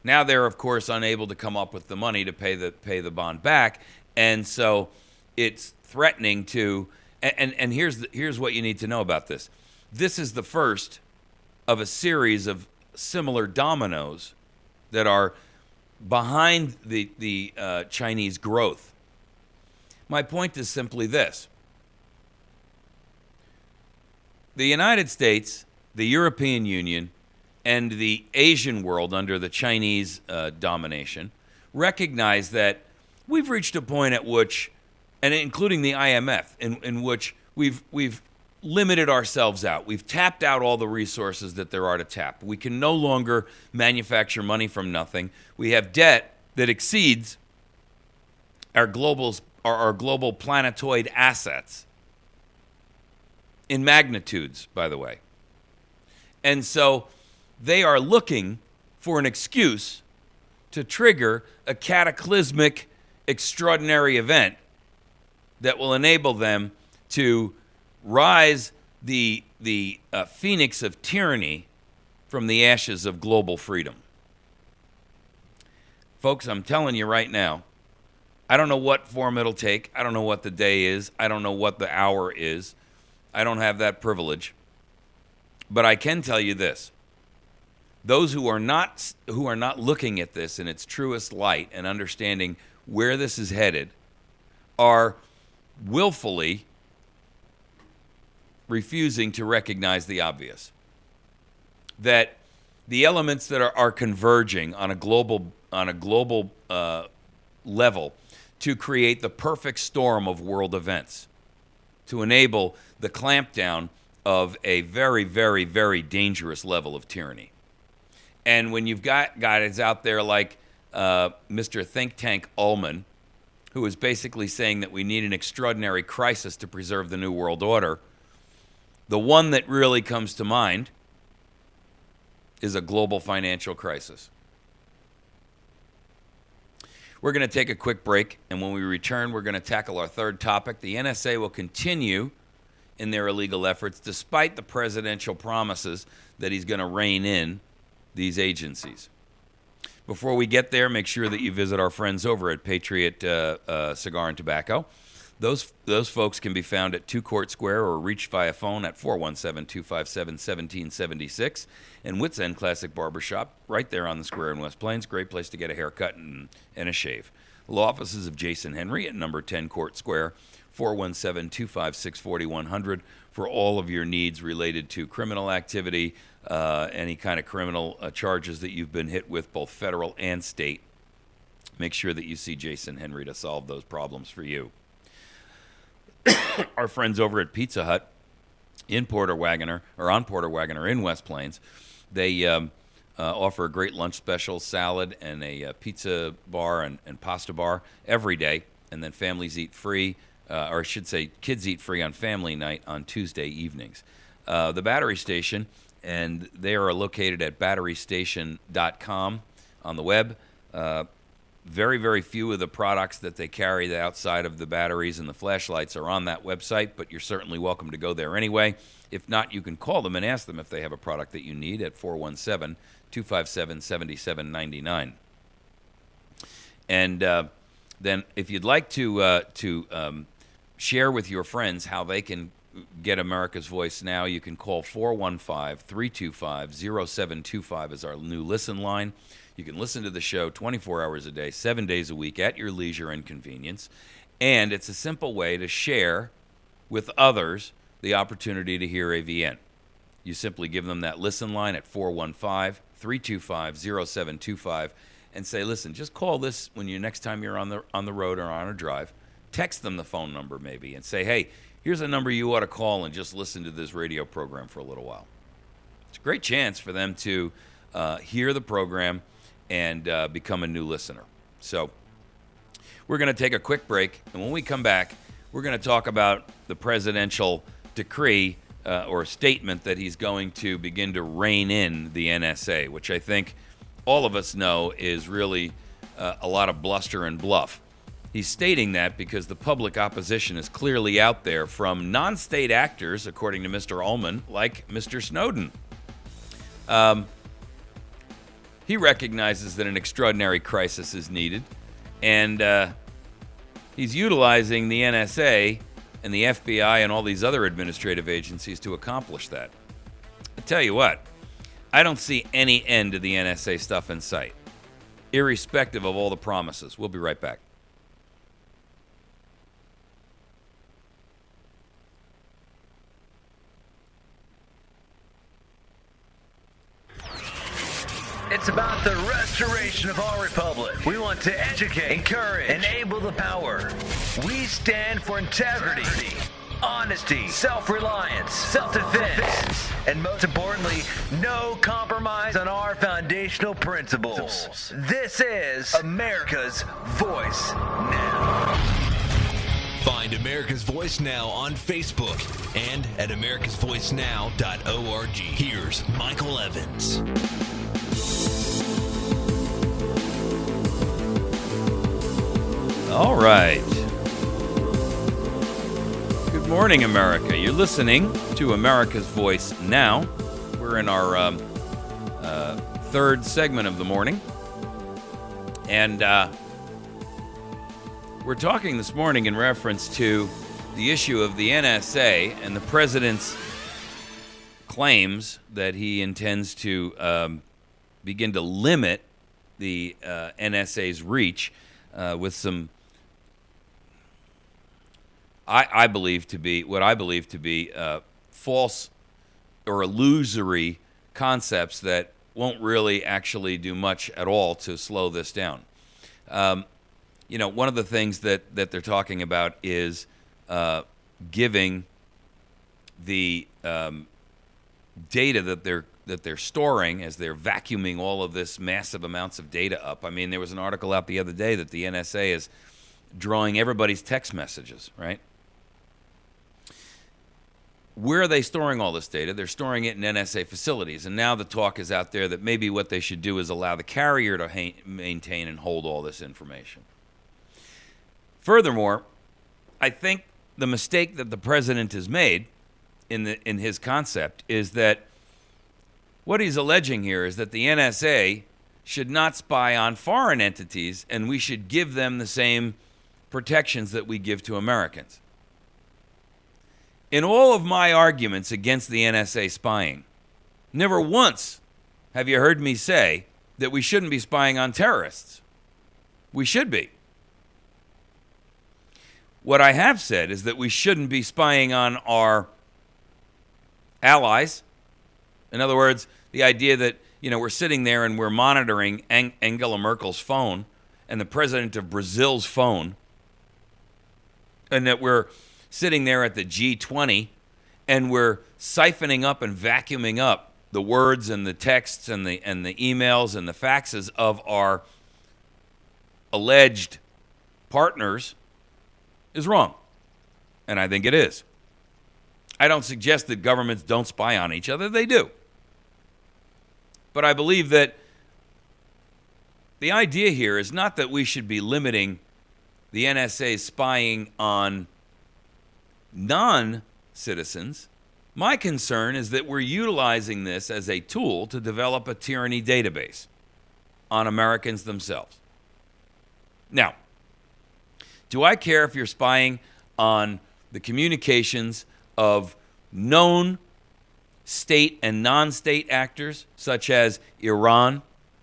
C: Now they're, of course, unable to come up with the money to pay the bond back, and so it's threatening to. And here's what you need to know about this. This is the first of a series of similar dominoes that are behind the Chinese growth. My point is simply this. The United States, the European Union, and the Asian world under the Chinese domination recognize that we've reached a point at which and including the IMF, in which we've limited ourselves out. We've tapped out all the resources that there are to tap. We can no longer manufacture money from nothing. We have debt that exceeds our global planetoid assets in magnitudes, by the way. And so they are looking for an excuse to trigger a cataclysmic, extraordinary event that will enable them to rise the phoenix of tyranny from the ashes of global freedom. Folks, I'm telling you right now, I don't know what form it'll take. I don't know what the day is. I don't know what the hour is. I don't have that privilege. But I can tell you this. Those who are not looking at this in its truest light and understanding where this is headed are willfully refusing to recognize the obvious. That the elements that are converging on a global level to create the perfect storm of world events, to enable the clampdown of a very, very, very dangerous level of tyranny. And when you've got guys out there like Mr. Think Tank Ullman, who is basically saying that we need an extraordinary crisis to preserve the New World Order, the one that really comes to mind is a global financial crisis. We're going to take a quick break, and when we return, we're going to tackle our third topic. The NSA will continue in their illegal efforts despite the presidential promises that he's going to rein in these agencies. Before we get there, make sure that you visit our friends over at Patriot Cigar and Tobacco. Those folks can be found at 2 Court Square or reached via phone at 417-257-1776. And Wits End Classic Barbershop, right there on the square in West Plains. Great place to get a haircut and a shave. Law offices of Jason Henry at number 10 Court Square, 417-256-4100 for all of your needs related to criminal activity, any kind of criminal charges that you've been hit with, both federal and state. Make sure that you see Jason Henry to solve those problems for you. Our friends over at Pizza Hut in Porter Wagoner, or on Porter Wagoner in West Plains, they offer a great lunch special, salad, and a pizza bar and pasta bar every day, and then families eat free, or I should say kids eat free on family night on Tuesday evenings. The Battery Station, and they are located at batterystation.com on the web. Very, very few of the products that they carry outside of the batteries and the flashlights are on that website, but you're certainly welcome to go there anyway. If not, you can call them and ask them if they have a product that you need at 417-257-7799. And then if you'd like to share with your friends how they can get America's Voice Now, you can call 415-325-0725 as our new listen line. You can listen to the show 24 hours a day, 7 days a week at your leisure and convenience. And it's a simple way to share with others the opportunity to hear AVN. You simply give them that listen line at 415-325-0725 and say, listen, just call this when next time you're on the road or on a drive. Text them the phone number maybe and say, hey, here's a number you ought to call and just listen to this radio program for a little while. It's a great chance for them to hear the program and become a new listener. So we're going to take a quick break, and when we come back, we're going to talk about the presidential decree or statement that he's going to begin to rein in the NSA, which I think all of us know is really a lot of bluster and bluff. He's stating that because the public opposition is clearly out there from non-state actors, according to Mr. Ullman, like Mr. Snowden. He recognizes that an extraordinary crisis is needed, and he's utilizing the NSA and the FBI and all these other administrative agencies to accomplish that. I tell you what, I don't see any end to the NSA stuff in sight, irrespective of all the promises. We'll be right back.
A: It's about the restoration of our republic. We want to educate, encourage, enable the power. We stand for integrity, honesty, self-reliance, self-defense, and most importantly, no compromise on our foundational principles. This is America's Voice Now.
B: Find America's Voice Now on Facebook and at americasvoicenow.org. Here's Michael Evans.
C: All right. Good morning, America. You're listening to America's Voice Now. We're in our third segment of the morning. And we're talking this morning in reference to the issue of the NSA and the president's claims that he intends to begin to limit the NSA's reach with some I believe to be false or illusory concepts that won't really actually do much at all to slow this down. One of the things that they're talking about is giving the data that they're storing as they're vacuuming all of this massive amounts of data up. I mean, there was an article out the other day that the NSA is drawing everybody's text messages, right? Where are they storing all this data? They're storing it in NSA facilities. And now the talk is out there that maybe what they should do is allow the carrier to maintain and hold all this information. Furthermore, I think the mistake that the president has made in his concept is that what he's alleging here is that the NSA should not spy on foreign entities and we should give them the same protections that we give to Americans. In all of my arguments against the NSA spying, never once have you heard me say that we shouldn't be spying on terrorists. We should be. What I have said is that we shouldn't be spying on our allies. In other words, the idea that, we're sitting there and we're monitoring Angela Merkel's phone and the president of Brazil's phone, and that we're sitting there at the G20 and we're siphoning up and vacuuming up the words and the texts and the emails and the faxes of our alleged partners is wrong. And I think it is. I don't suggest that governments don't spy on each other. They do. But I believe that the idea here is not that we should be limiting the NSA spying on non-citizens. My concern is that we're utilizing this as a tool to develop a tyranny database on Americans themselves. Now, do I care if you're spying on the communications of known state and non-state actors, such as Iran,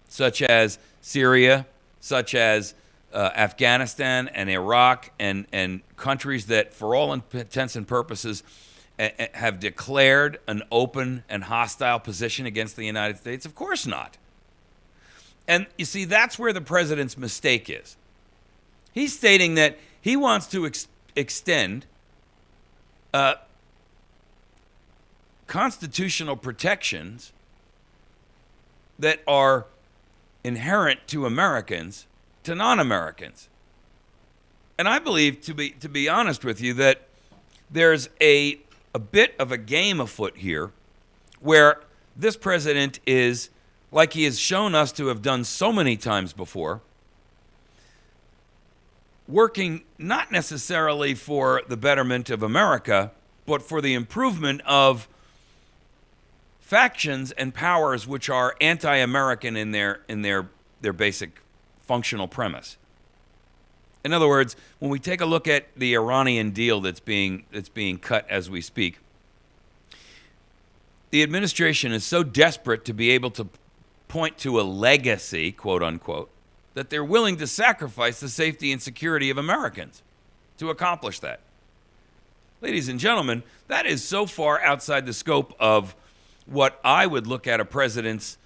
C: such as Syria, such as Afghanistan and Iraq and countries that, for all intents and purposes, have declared an open and hostile position against the United States? Of course not. And you see, that's where the president's mistake is. He's stating that he wants to extend constitutional protections that are inherent to Americans to non-Americans. And I believe, to be honest with you, that there's a bit of a game afoot here where this president is, like he has shown us to have done so many times before, working not necessarily for the betterment of America, but for the improvement of factions and powers which are anti-American in their basic functional premise. In other words, when we take a look at the Iranian deal that's being cut as we speak, the administration is so desperate to be able to point to a legacy, quote unquote, that they're willing to sacrifice the safety and security of Americans to accomplish that. Ladies and gentlemen, that is so far outside the scope of what I would look at a president's.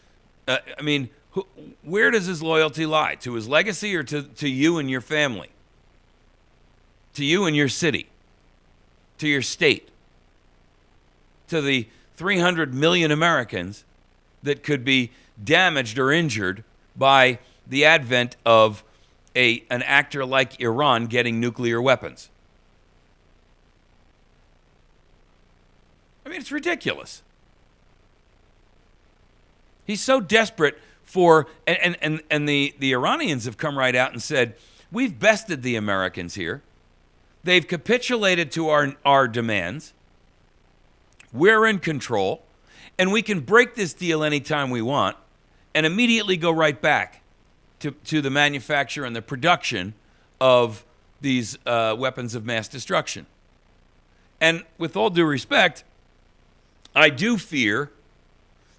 C: Where does his loyalty lie? To his legacy or to you and your family? To you and your city? To your state? To the 300 million Americans that could be damaged or injured by the advent of an actor like Iran getting nuclear weapons? I mean, it's ridiculous. He's so desperate for, and the Iranians have come right out and said, we've bested the Americans here. They've capitulated to our demands. We're in control, and we can break this deal anytime we want and immediately go right back to the manufacture and the production of these weapons of mass destruction. And with all due respect, I do fear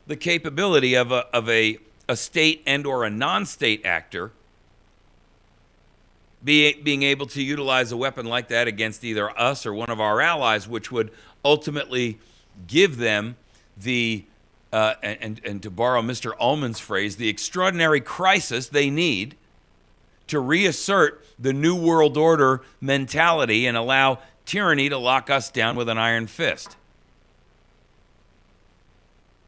C: the capability of a state and or a non-state actor being able to utilize a weapon like that against either us or one of our allies, which would ultimately give them the, and to borrow Mr. Ullman's phrase, the extraordinary crisis they need to reassert the New World Order mentality and allow tyranny to lock us down with an iron fist.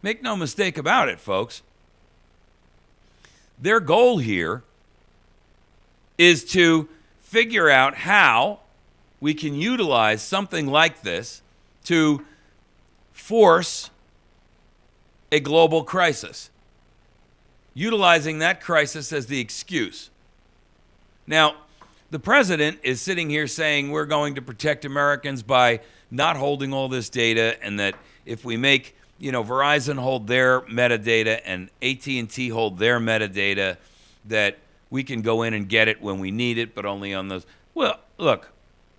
C: Make no mistake about it, folks. Their goal here is to figure out how we can utilize something like this to force a global crisis, utilizing that crisis as the excuse. Now, the president is sitting here saying we're going to protect Americans by not holding all this data, and that if we make Verizon hold their metadata and AT&T hold their metadata, that we can go in and get it when we need it, but only on those. Well, look,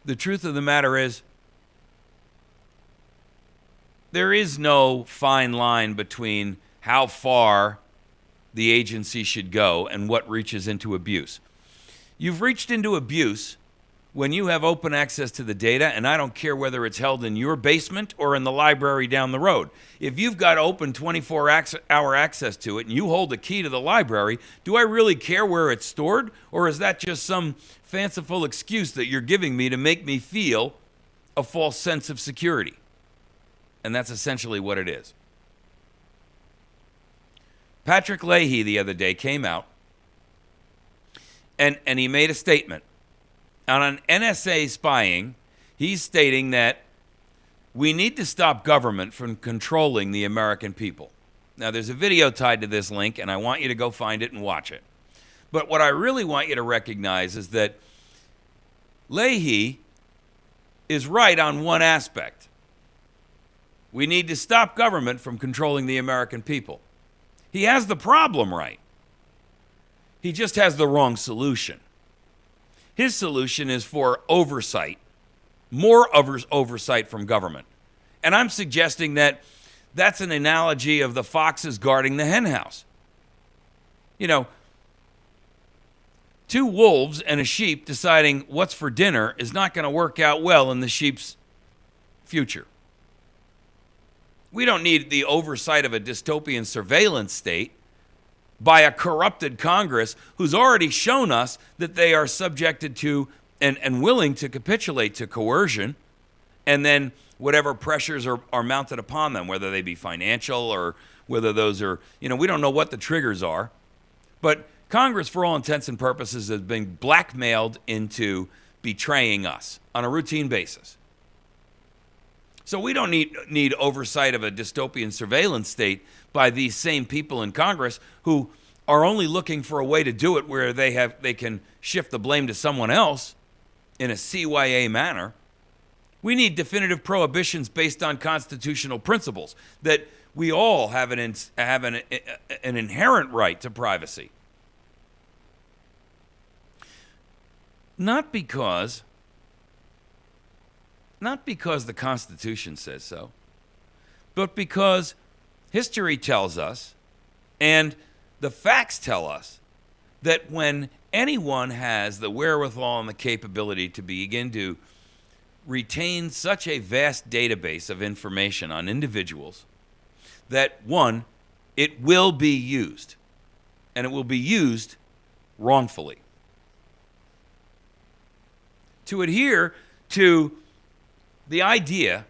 C: the truth of the matter is there is no fine line between how far the agency should go and what reaches into abuse. You've reached into abuse when you have open access to the data, and I don't care whether it's held in your basement or in the library down the road. If you've got open 24-hour access to it and you hold the key to the library, do I really care where it's stored? Or is that just some fanciful excuse that you're giving me to make me feel a false sense of security? And that's essentially what it is. Patrick Leahy the other day came out and he made a statement. On NSA spying, he's stating that we need to stop government from controlling the American people. Now, there's a video tied to this link, and I want you to go find it and watch it. But what I really want you to recognize is that Leahy is right on one aspect. We need to stop government from controlling the American people. He has the problem right. He just has the wrong solution. His solution is for oversight, more oversight from government. And I'm suggesting that that's an analogy of the foxes guarding the henhouse. Two wolves and a sheep deciding what's for dinner is not going to work out well in the sheep's future. We don't need the oversight of a dystopian surveillance state by a corrupted Congress who's already shown us that they are subjected to and willing to capitulate to coercion, and then whatever pressures are mounted upon them, whether they be financial or whether those are, we don't know what the triggers are. But Congress, for all intents and purposes, has been blackmailed into betraying us on a routine basis. So we don't need oversight of a dystopian surveillance state by these same people in Congress who are only looking for a way to do it where they can shift the blame to someone else in a CYA manner. We need definitive prohibitions based on constitutional principles that we all have an inherent right to privacy. Not because the Constitution says so, but because history tells us, and the facts tell us, that when anyone has the wherewithal and the capability to begin to retain such a vast database of information on individuals, that one, it will be used. and it will be used wrongfully. To adhere to the idea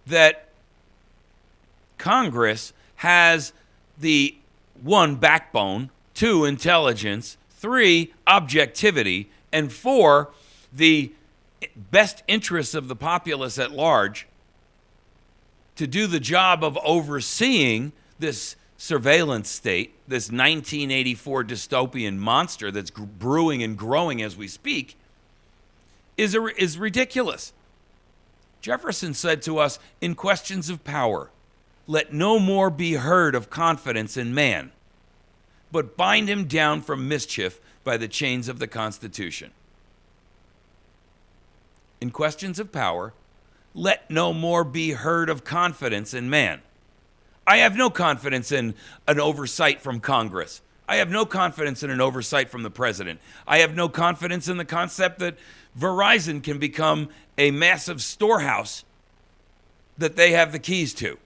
C: that Congress has the 1, backbone, 2, intelligence, 3, objectivity, and 4, the best interests of the populace at large to do the job of overseeing this surveillance state, this 1984 dystopian monster that's brewing and growing as we speak, is ridiculous. Jefferson said to us, in questions of power, let no more be heard of confidence in man, but bind him down from mischief by the chains of the Constitution. In questions of power, let no more be heard of confidence in man. I have no confidence in an oversight from Congress. I have no confidence in an oversight from the president. I have no confidence in the concept that Verizon can become a massive storehouse that they have the keys to.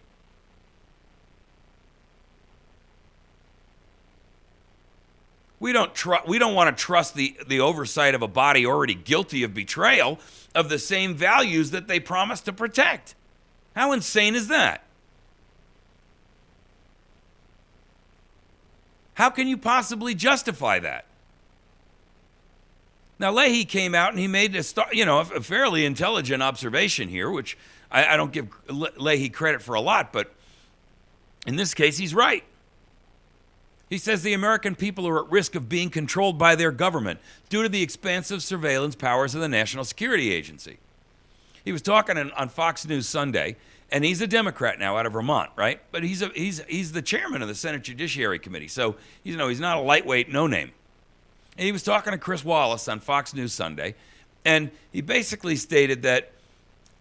C: We don't want to trust the oversight of a body already guilty of betrayal of the same values that they promised to protect. How insane is that? How can you possibly justify that? Now, Leahy came out and he made a fairly intelligent observation here, which I don't give Leahy credit for a lot, but in this case, he's right. He says the American people are at risk of being controlled by their government due to the expansive surveillance powers of the National Security Agency. He was talking on Fox News Sunday, and he's a Democrat now out of Vermont, right? But he's the chairman of the Senate Judiciary Committee, so he's not a lightweight no-name. And he was talking to Chris Wallace on Fox News Sunday, and he basically stated that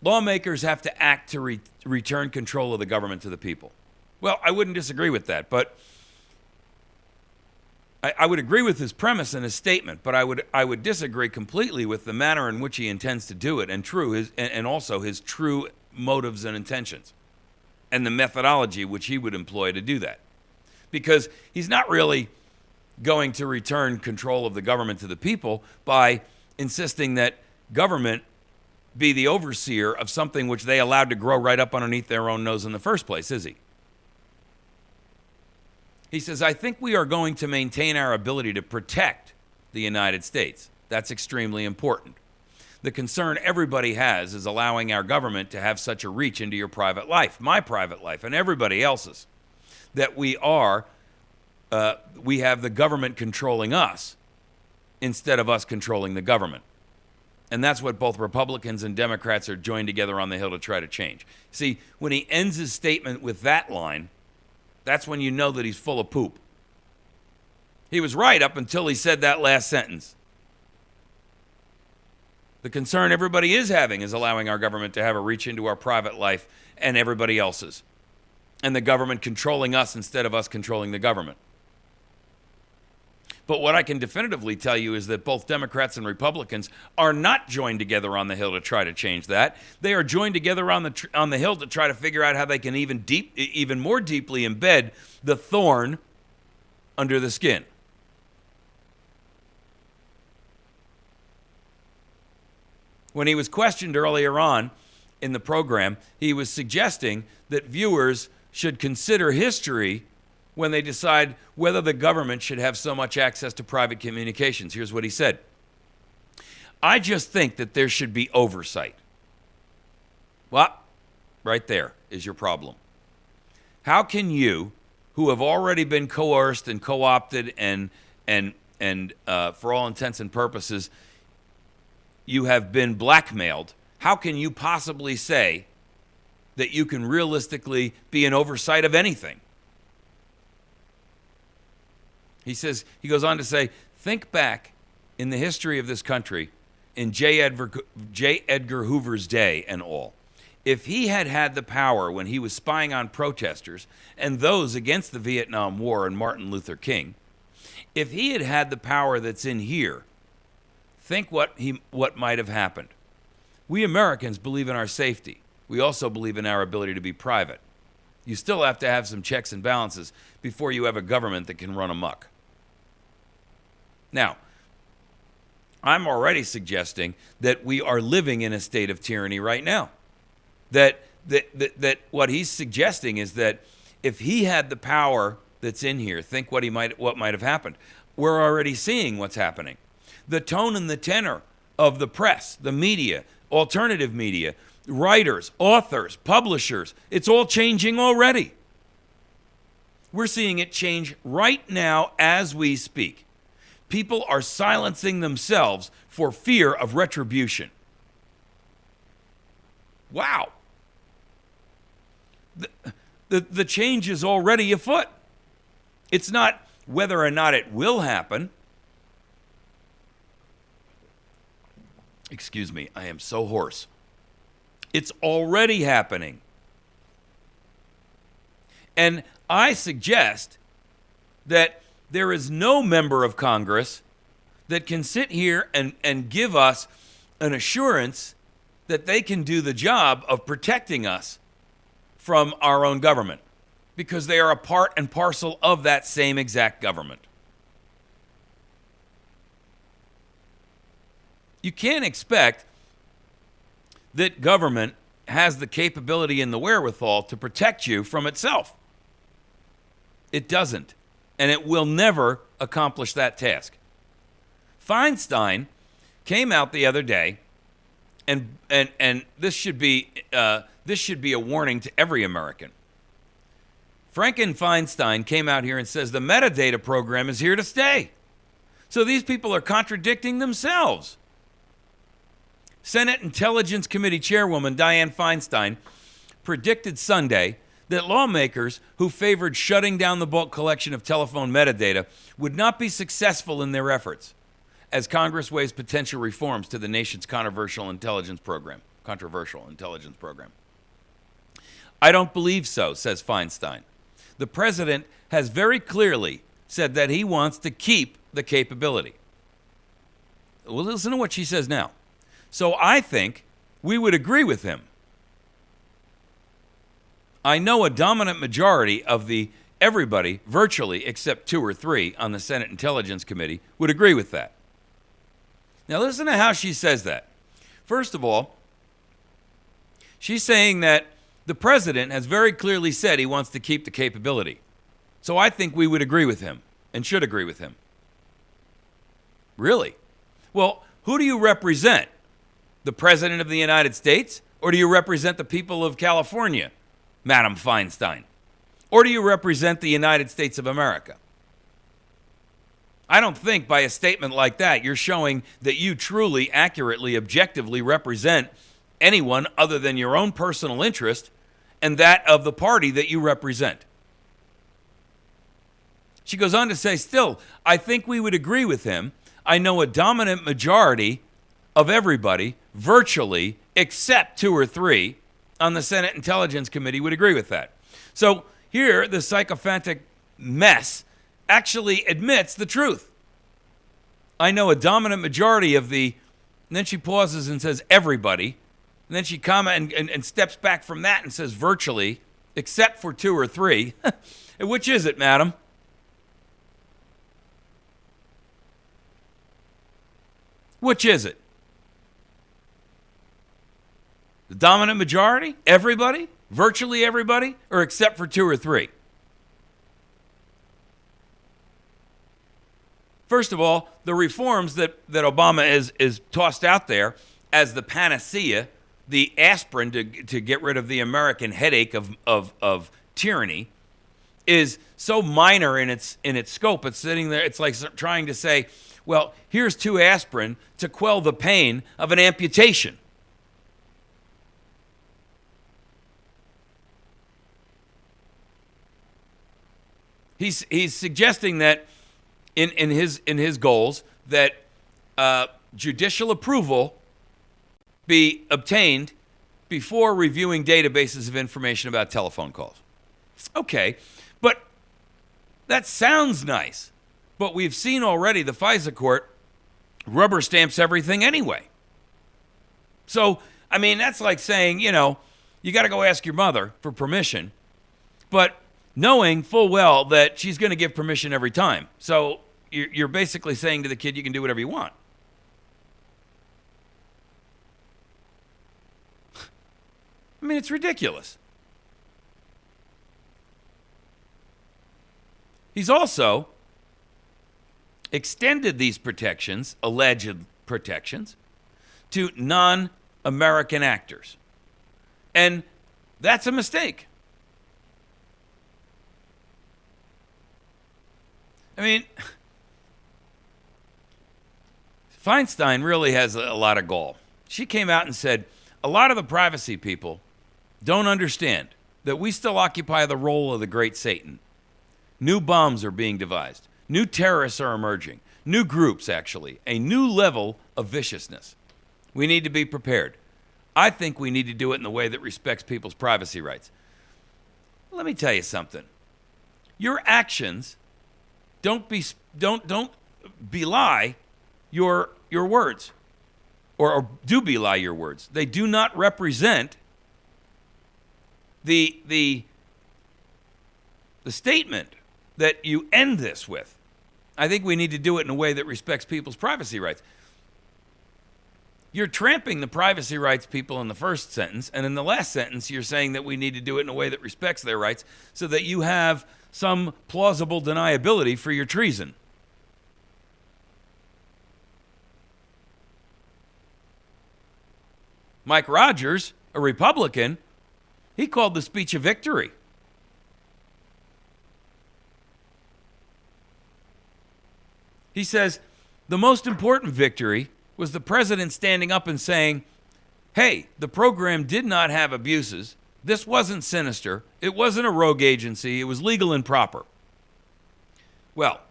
C: lawmakers have to act to return control of the government to the people. Well, I wouldn't disagree with that, but I would agree with his premise and his statement, but I would disagree completely with the manner in which he intends to do it, and also his true motives and intentions, and the methodology which he would employ to do that. Because he's not really going to return control of the government to the people by insisting that government be the overseer of something which they allowed to grow right up underneath their own nose in the first place, is he? He says, I think we are going to maintain our ability to protect the United States. That's extremely important. The concern everybody has is allowing our government to have such a reach into your private life, my private life, and everybody else's, that we have the government controlling us instead of us controlling the government. And that's what both Republicans and Democrats are joined together on the Hill to try to change. See, when he ends his statement with that line, that's when you know that he's full of poop. He was right up until he said that last sentence. The concern everybody is having is allowing our government to have a reach into our private life and everybody else's, and the government controlling us instead of us controlling the government. But what I can definitively tell you is that both Democrats and Republicans are not joined together on the Hill to try to change that. They are joined together on the Hill to try to figure out how they can even more deeply embed the thorn under the skin. When he was questioned earlier on in the program, he was suggesting that viewers should consider history when they decide whether the government should have so much access to private communications. Here's what he said. I just think that there should be oversight. Well, right there is your problem. How can you, who have already been coerced and co-opted and for all intents and purposes, you have been blackmailed, how can you possibly say that you can realistically be in oversight of anything? He goes on to say, think back in the history of this country, in J. Edgar Hoover's day and all. If he had had the power when he was spying on protesters and those against the Vietnam War and Martin Luther King, if he had had the power that's in here, think what might have happened. We Americans believe in our safety. We also believe in our ability to be private. You still have to have some checks and balances before you have a government that can run amok. Now, I'm already suggesting that we are living in a state of tyranny right now. That what he's suggesting is that if he had the power that's in here, think what might have happened. We're already seeing what's happening. The tone and the tenor of the press, the media, alternative media, writers, authors, publishers, it's all changing already. We're seeing it change right now as we speak. People are silencing themselves for fear of retribution. Wow. The change is already afoot. It's not whether or not it will happen. Excuse me, I am so hoarse. It's already happening. And I suggest that there is no member of Congress that can sit here and give us an assurance that they can do the job of protecting us from our own government, because they are a part and parcel of that same exact government. You can't expect that government has the capability and the wherewithal to protect you from itself. It doesn't, and it will never accomplish that task. Feinstein came out the other day, and this should be a warning to every American. Feinstein came out here and says the metadata program is here to stay. So these people are contradicting themselves. Senate Intelligence Committee Chairwoman Dianne Feinstein predicted Sunday that lawmakers who favored shutting down the bulk collection of telephone metadata would not be successful in their efforts as Congress weighs potential reforms to the nation's controversial intelligence program. I don't believe so, says Feinstein. The president has very clearly said that he wants to keep the capability. Well, listen to what she says now. So I think we would agree with him. I know a dominant majority of everybody, virtually except 2 or 3 on the Senate Intelligence Committee, would agree with that. Now listen to how she says that. First of all, she's saying that the president has very clearly said he wants to keep the capability. So I think we would agree with him and should agree with him. Really? Well, who do you represent? The President of the United States? Or do you represent the people of California, Madam Feinstein? Or do you represent the United States of America? I don't think by a statement like that you're showing that you truly, accurately, objectively represent anyone other than your own personal interest and that of the party that you represent. She goes on to say, still, I think we would agree with him. I know a dominant majority of everybody, virtually, except 2 or 3 on the Senate Intelligence Committee would agree with that. So here, the sycophantic mess actually admits the truth. I know a dominant majority of and then she pauses and says everybody, and then she and steps back from that and says virtually, except for 2 or 3. Which is it, madam? Which is it? The dominant majority? Everybody? Virtually everybody? Or except for 2 or 3? First of all, the reforms that Obama is tossed out there as the panacea, the aspirin to get rid of the American headache of tyranny, is so minor in its scope. It's sitting there. It's like trying to say, well, here's 2 aspirin to quell the pain of an amputation. He's suggesting that in his goals that judicial approval be obtained before reviewing databases of information about telephone calls. Okay, but that sounds nice. But we've seen already the FISA court rubber stamps everything anyway. So, I mean, that's like saying, you got to go ask your mother for permission but knowing full well that she's going to give permission every time. So you're basically saying to the kid, you can do whatever you want. I mean, it's ridiculous. He's also extended these protections, alleged protections, to non-American actors. And that's a mistake. I mean, Feinstein really has a lot of gall. She came out and said, a lot of the privacy people don't understand that we still occupy the role of the great Satan. New bombs are being devised. New terrorists are emerging. New groups, actually. A new level of viciousness. We need to be prepared. I think we need to do it in the way that respects people's privacy rights. Let me tell you something. Your actions don't belie your words, or do belie your words. They do not represent the statement that you end this with. I think we need to do it in a way that respects people's privacy rights. You're tramping the privacy rights people in the first sentence, and in the last sentence, you're saying that we need to do it in a way that respects their rights so that you have some plausible deniability for your treason. Mike Rogers, a Republican, he called the speech a victory. He says, the most important victory was the president standing up and saying, hey, the program did not have abuses. This wasn't sinister. It wasn't a rogue agency. It was legal and proper. Well,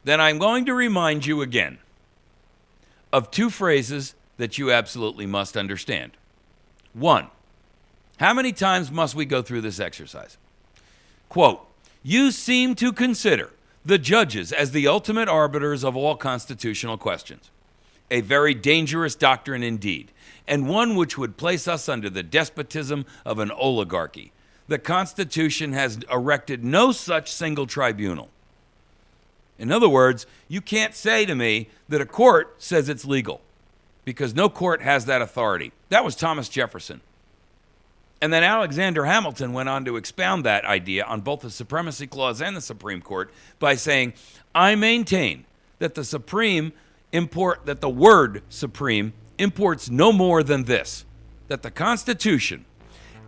C: then I'm going to remind you again of two phrases that you absolutely must understand. One, how many times must we go through this exercise? Quote, you seem to consider the judges as the ultimate arbiters of all constitutional questions. A very dangerous doctrine indeed, and one which would place us under the despotism of an oligarchy. The Constitution has erected no such single tribunal. In other words, you can't say to me that a court says it's legal, because no court has that authority. That was Thomas Jefferson. And then Alexander Hamilton went on to expound that idea on both the Supremacy Clause and the Supreme Court by saying, I maintain that that the word supreme imports no more than this, that the Constitution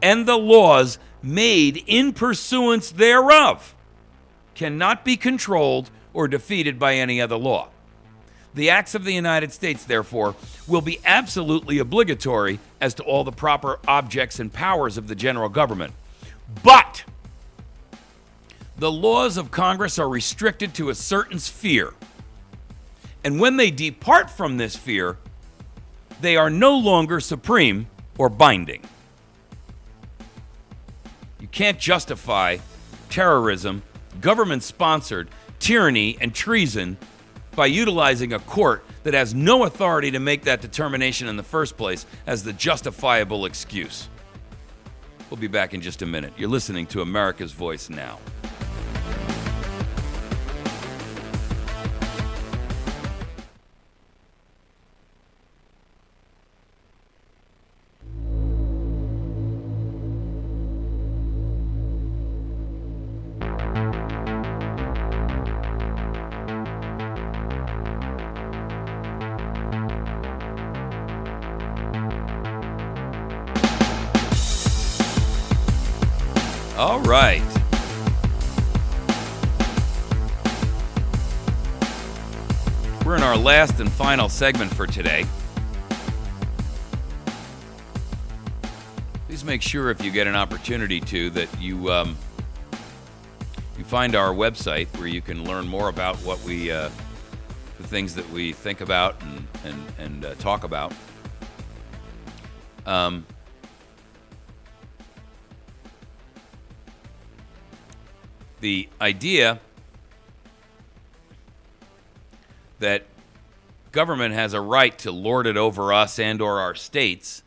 C: and the laws made in pursuance thereof cannot be controlled or defeated by any other law. The acts of the United States, therefore, will be absolutely obligatory as to all the proper objects and powers of the general government. But the laws of Congress are restricted to a certain sphere. And when they depart from this sphere, they are no longer supreme or binding. You can't justify terrorism, government-sponsored tyranny, and treason by utilizing a court that has no authority to make that determination in the first place as the justifiable excuse. We'll be back in just a minute. You're listening to America's Voice Now. All right. We're in our last and final segment for today. Please make sure, if you get an opportunity to, that you find our website where you can learn more about what the things that we think about and talk about. The idea that government has a right to lord it over us and or our states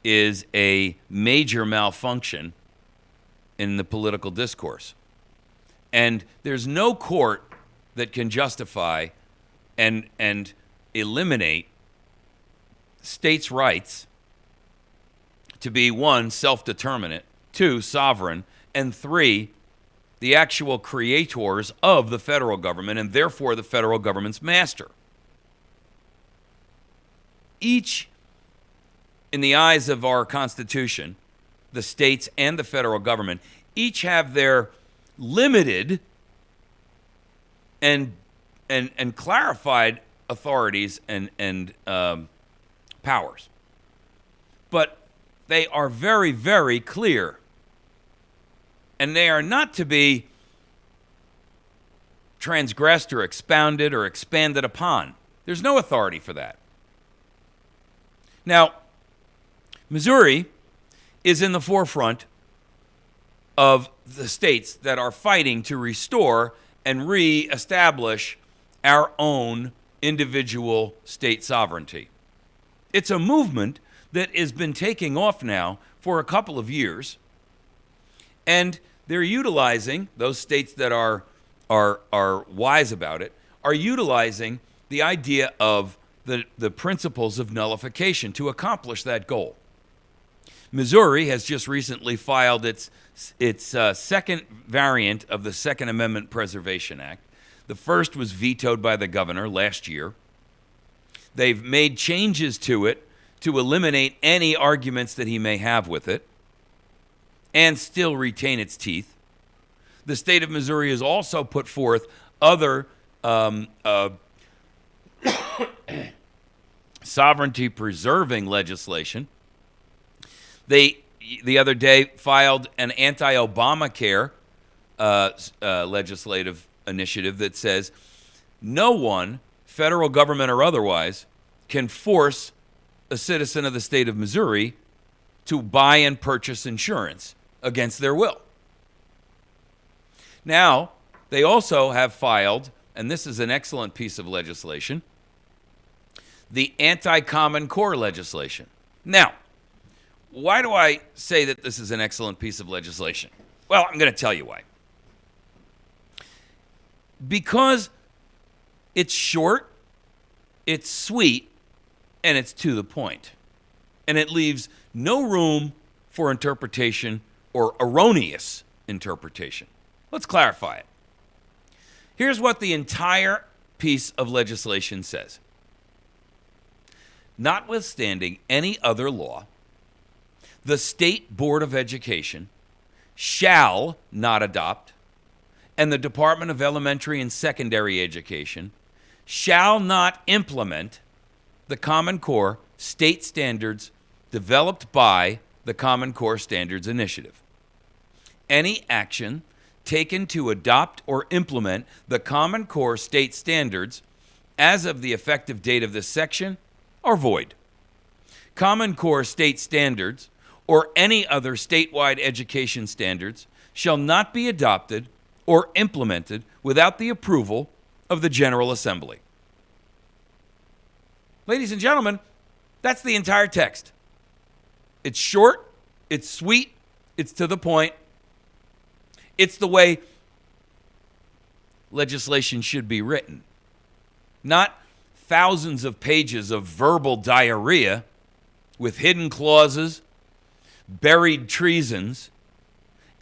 C: is a major malfunction in the political discourse. And there's no court that can justify and eliminate states' rights to be, 1, self-determinate, 2, sovereign, and 3, the actual creators of the federal government and therefore the federal government's master. Each, in the eyes of our Constitution, the states and the federal government, each have their limited and clarified authorities and powers. But they are very, very clear. And they are not to be transgressed or expounded or expanded upon. There's no authority for that. Now, Missouri is in the forefront of the states that are fighting to restore and reestablish our own individual state sovereignty. It's a movement that has been taking off now for a couple of years, and they're utilizing, those states that are wise about it, are utilizing the idea of the principles of nullification to accomplish that goal. Missouri has just recently filed its second variant of the Second Amendment Preservation Act. The first was vetoed by the governor last year. They've made changes to it to eliminate any arguments that he may have with it and still retain its teeth. The state of Missouri has also put forth other sovereignty-preserving legislation. They, the other day, filed an anti-Obamacare legislative initiative that says no one, federal government or otherwise, can force a citizen of the state of Missouri to buy and purchase insurance against their will. Now, they also have filed, and this is an excellent piece of legislation, the anti-Common Core legislation. Now, why do I say that this is an excellent piece of legislation? Well, I'm going to tell you why. Because it's short, it's sweet, and it's to the point. And it leaves no room for interpretation or erroneous interpretation. Let's clarify it. Here's what the entire piece of legislation says. Notwithstanding any other law, the State Board of Education shall not adopt, and the Department of Elementary and Secondary Education shall not implement the Common Core state standards developed by the Common Core Standards Initiative. Any action taken to adopt or implement the Common Core state standards as of the effective date of this section are void. Common Core state standards or any other statewide education standards shall not be adopted or implemented without the approval of the General Assembly. Ladies and gentlemen, that's the entire text. It's short, it's sweet, it's to the point. It's the way legislation should be written. Not thousands of pages of verbal diarrhea with hidden clauses, buried treasons,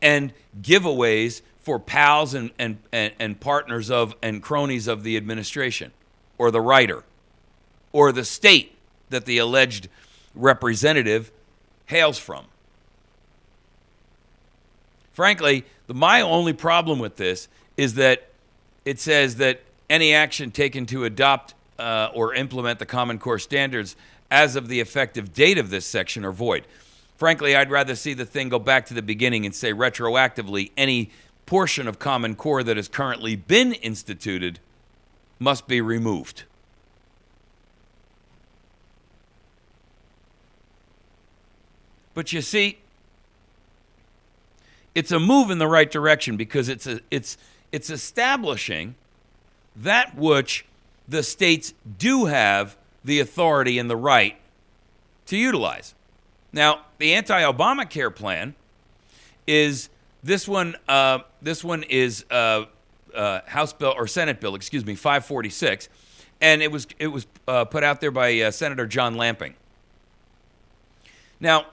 C: and giveaways for pals and partners of and cronies of the administration or the writer or the state that the alleged representative hails from. Frankly, my only problem with this is that it says that any action taken to adopt or implement the Common Core standards as of the effective date of this section are void. Frankly, I'd rather see the thing go back to the beginning and say retroactively any portion of Common Core that has currently been instituted must be removed. But you see, it's a move in the right direction because it's establishing that which the states do have the authority and the right to utilize. Now, the anti-Obamacare plan is This one is House Bill or Senate Bill, 546, and it was put out there by Senator John Lamping. Now,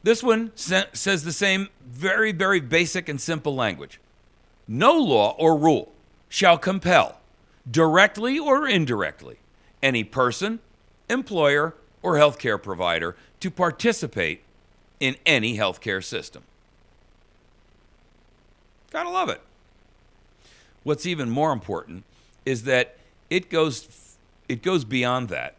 C: this one says the same very, very basic and simple language. No law or rule shall compel, directly or indirectly, any person, employer, or healthcare provider to participate in any healthcare system. Gotta love it. What's even more important is that it goes beyond that,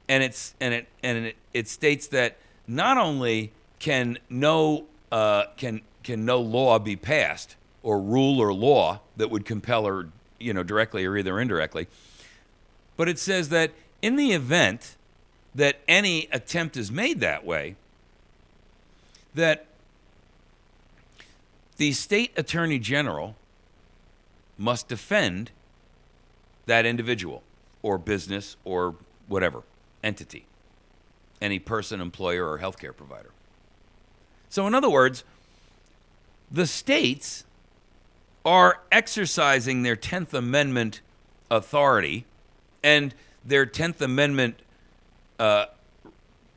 C: and it states that not only can no law be passed or rule or law that would compel or directly or either indirectly, but it says that in the event that any attempt is made that way, that the state attorney general must defend that individual or business or whatever entity, any person, employer, or healthcare provider. So in other words, the states are exercising their 10th Amendment authority and their 10th Amendment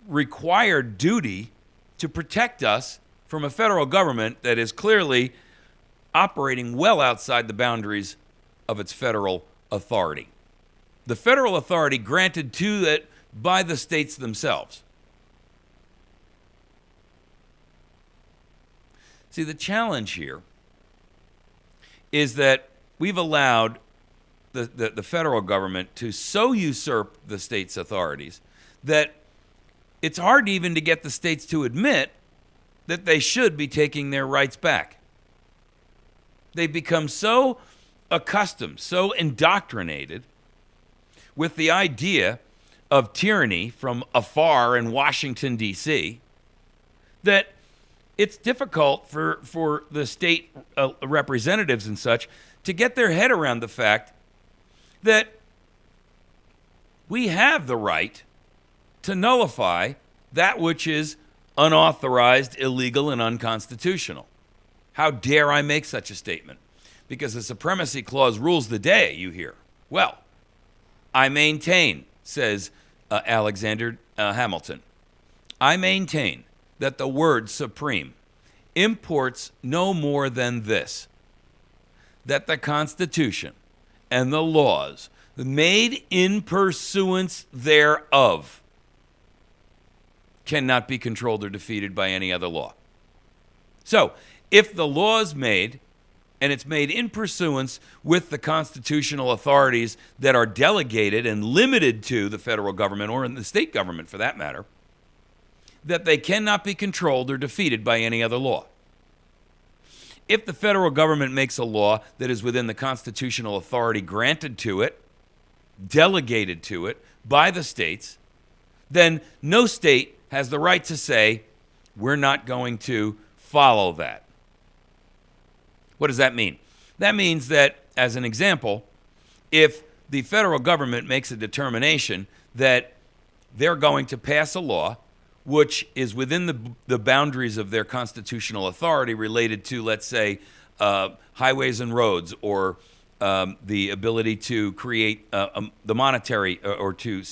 C: required duty to protect us from a federal government that is clearly operating well outside the boundaries of its federal authority. The federal authority granted to it by the states themselves. See, the challenge here is that we've allowed the federal government to so usurp the states' authorities that it's hard even to get the states to admit that they should be taking their rights back. They've become so accustomed, so indoctrinated with the idea of tyranny from afar in Washington, D.C., that it's difficult for the state representatives and such to get their head around the fact that we have the right to nullify that which is unauthorized, illegal, and unconstitutional. How dare I make such a statement? Because the Supremacy Clause rules the day, you hear. Well, I maintain, says Alexander Hamilton, I maintain that the word supreme imports no more than this, that the Constitution and the laws made in pursuance thereof cannot be controlled or defeated by any other law. So, if the law is made, and it's made in pursuance with the constitutional authorities that are delegated and limited to the federal government, or in the state government for that matter, that they cannot be controlled or defeated by any other law. If the federal government makes a law that is within the constitutional authority granted to it, delegated to it by the states, then no state has the right to say, we're not going to follow that. What does that mean? That means that, as an example, if the federal government makes a determination that they're going to pass a law which is within the boundaries of their constitutional authority related to, let's say, highways and roads, or the ability to create the monetary, or to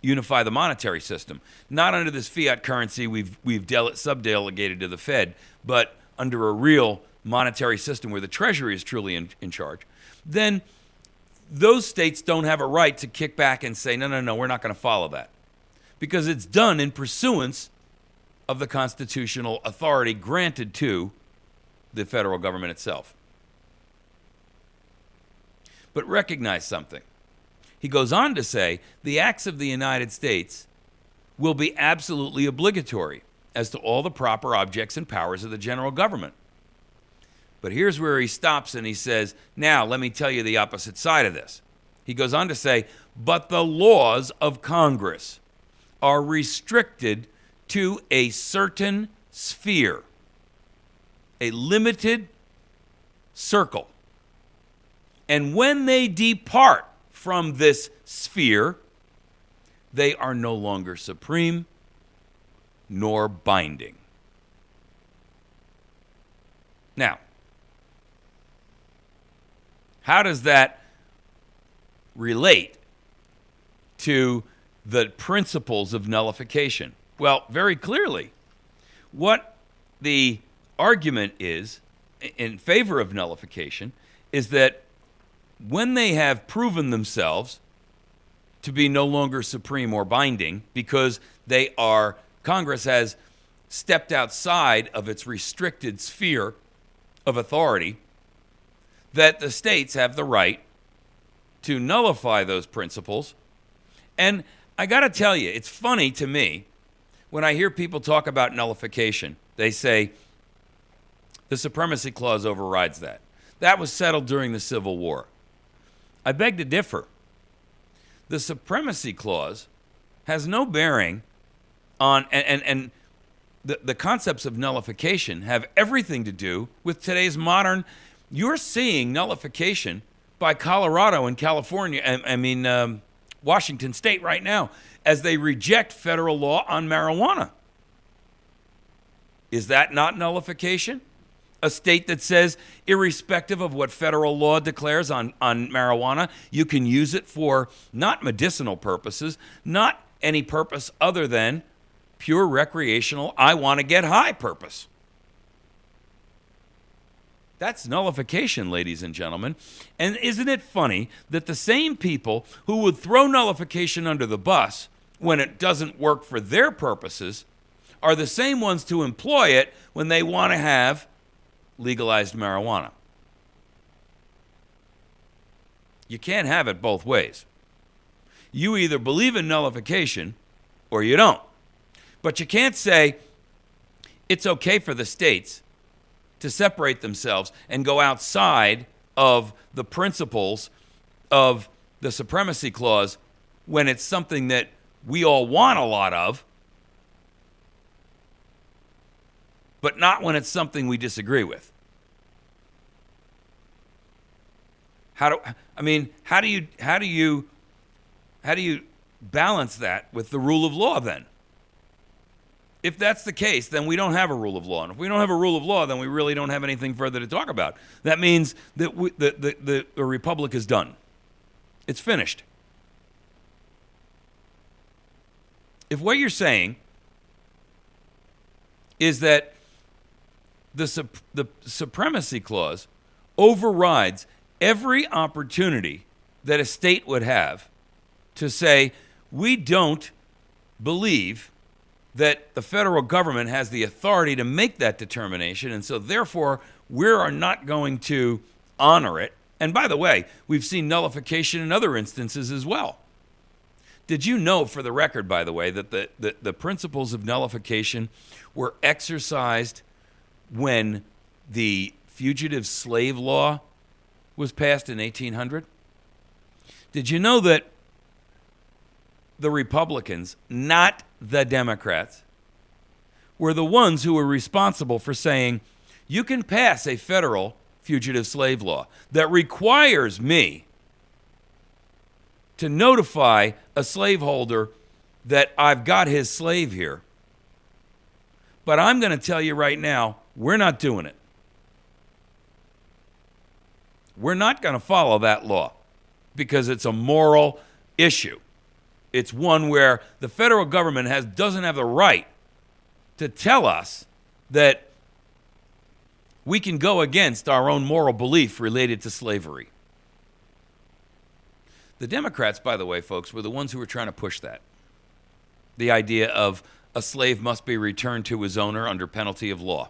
C: unify the monetary system. Not under this fiat currency we've subdelegated to the Fed, but under a real monetary system where the Treasury is truly in charge, then those states don't have a right to kick back and say, no, we're not going to follow that. Because it's done in pursuance of the constitutional authority granted to the federal government itself. But recognize something. He goes on to say, the acts of the United States will be absolutely obligatory as to all the proper objects and powers of the general government. But here's where he stops and he says, now let me tell you the opposite side of this. He goes on to say, but the laws of Congress are restricted to a certain sphere, a limited circle. And when they depart from this sphere, they are no longer supreme nor binding. Now, how does that relate to the principles of nullification? Well, very clearly, what the argument is in favor of nullification is that when they have proven themselves to be no longer supreme or binding because Congress has stepped outside of its restricted sphere of authority, that the states have the right to nullify those principles. And I got to tell you, it's funny to me when I hear people talk about nullification. They say the Supremacy Clause overrides that. That was settled during the Civil War. I beg to differ. The Supremacy Clause has no bearing on, and the concepts of nullification have everything to do with today's modern. You're seeing nullification by Colorado and California, Washington State right now, as they reject federal law on marijuana. Is that not nullification? A state that says, irrespective of what federal law declares on marijuana, you can use it for not medicinal purposes, not any purpose other than pure recreational, I want to get high purpose. That's nullification, ladies and gentlemen. And isn't it funny that the same people who would throw nullification under the bus when it doesn't work for their purposes are the same ones to employ it when they want to have legalized marijuana? You can't have it both ways. You either believe in nullification or you don't. But you can't say it's okay for the states to separate themselves and go outside of the principles of the Supremacy Clause when it's something that we all want a lot of, but not when it's something we disagree with. How do you balance that with the rule of law then? If that's the case, then we don't have a rule of law. And if we don't have a rule of law, then we really don't have anything further to talk about. That means that the republic is done. It's finished. If what you're saying is that the Supremacy Clause overrides every opportunity that a state would have to say, we don't believe that the federal government has the authority to make that determination, and so therefore we are not going to honor it. And by the way, we've seen nullification in other instances as well. Did you know, for the record, by the way, that the principles of nullification were exercised when the fugitive slave law was passed in 1800? Did you know that the Republicans, not the Democrats, were the ones who were responsible for saying, you can pass a federal fugitive slave law that requires me to notify a slaveholder that I've got his slave here. But I'm going to tell you right now, we're not doing it. We're not going to follow that law because it's a moral issue. It's one where the federal government doesn't have the right to tell us that we can go against our own moral belief related to slavery. The Democrats, by the way, folks, were the ones who were trying to push that. The idea of a slave must be returned to his owner under penalty of law.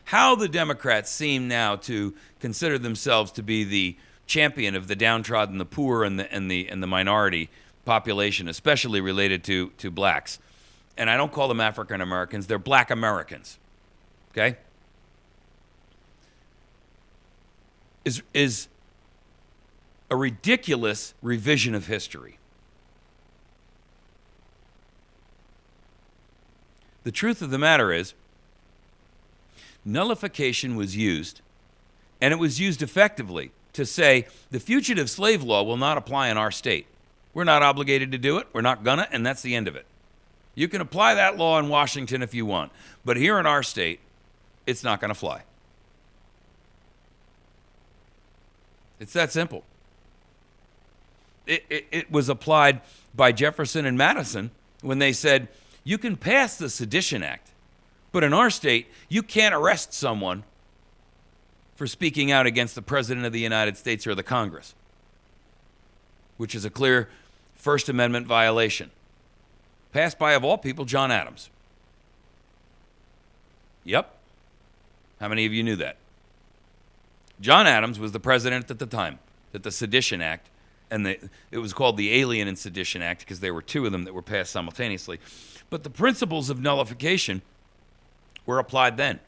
C: How the Democrats seem now to consider themselves to be the champion of the downtrodden, the poor, and the minority population, especially related to blacks. And I don't call them African Americans, they're black Americans. Okay? Is a ridiculous revision of history. The truth of the matter is, nullification was used, and it was used effectively to say the fugitive slave law will not apply in our state. We're not obligated to do it. We're not gonna, and that's the end of it. You can apply that law in Washington if you want, but here in our state, it's not going to fly. It's that simple. It was applied by Jefferson and Madison when they said, you can pass the Sedition Act, but in our state, you can't arrest someone for speaking out against the President of the United States or the Congress, which is a clear First Amendment violation. Passed by, of all people, John Adams. Yep. How many of you knew that? John Adams was the president at the time that the Sedition Act, and it was called the Alien and Sedition Act because there were two of them that were passed simultaneously. But the principles of nullification were applied then.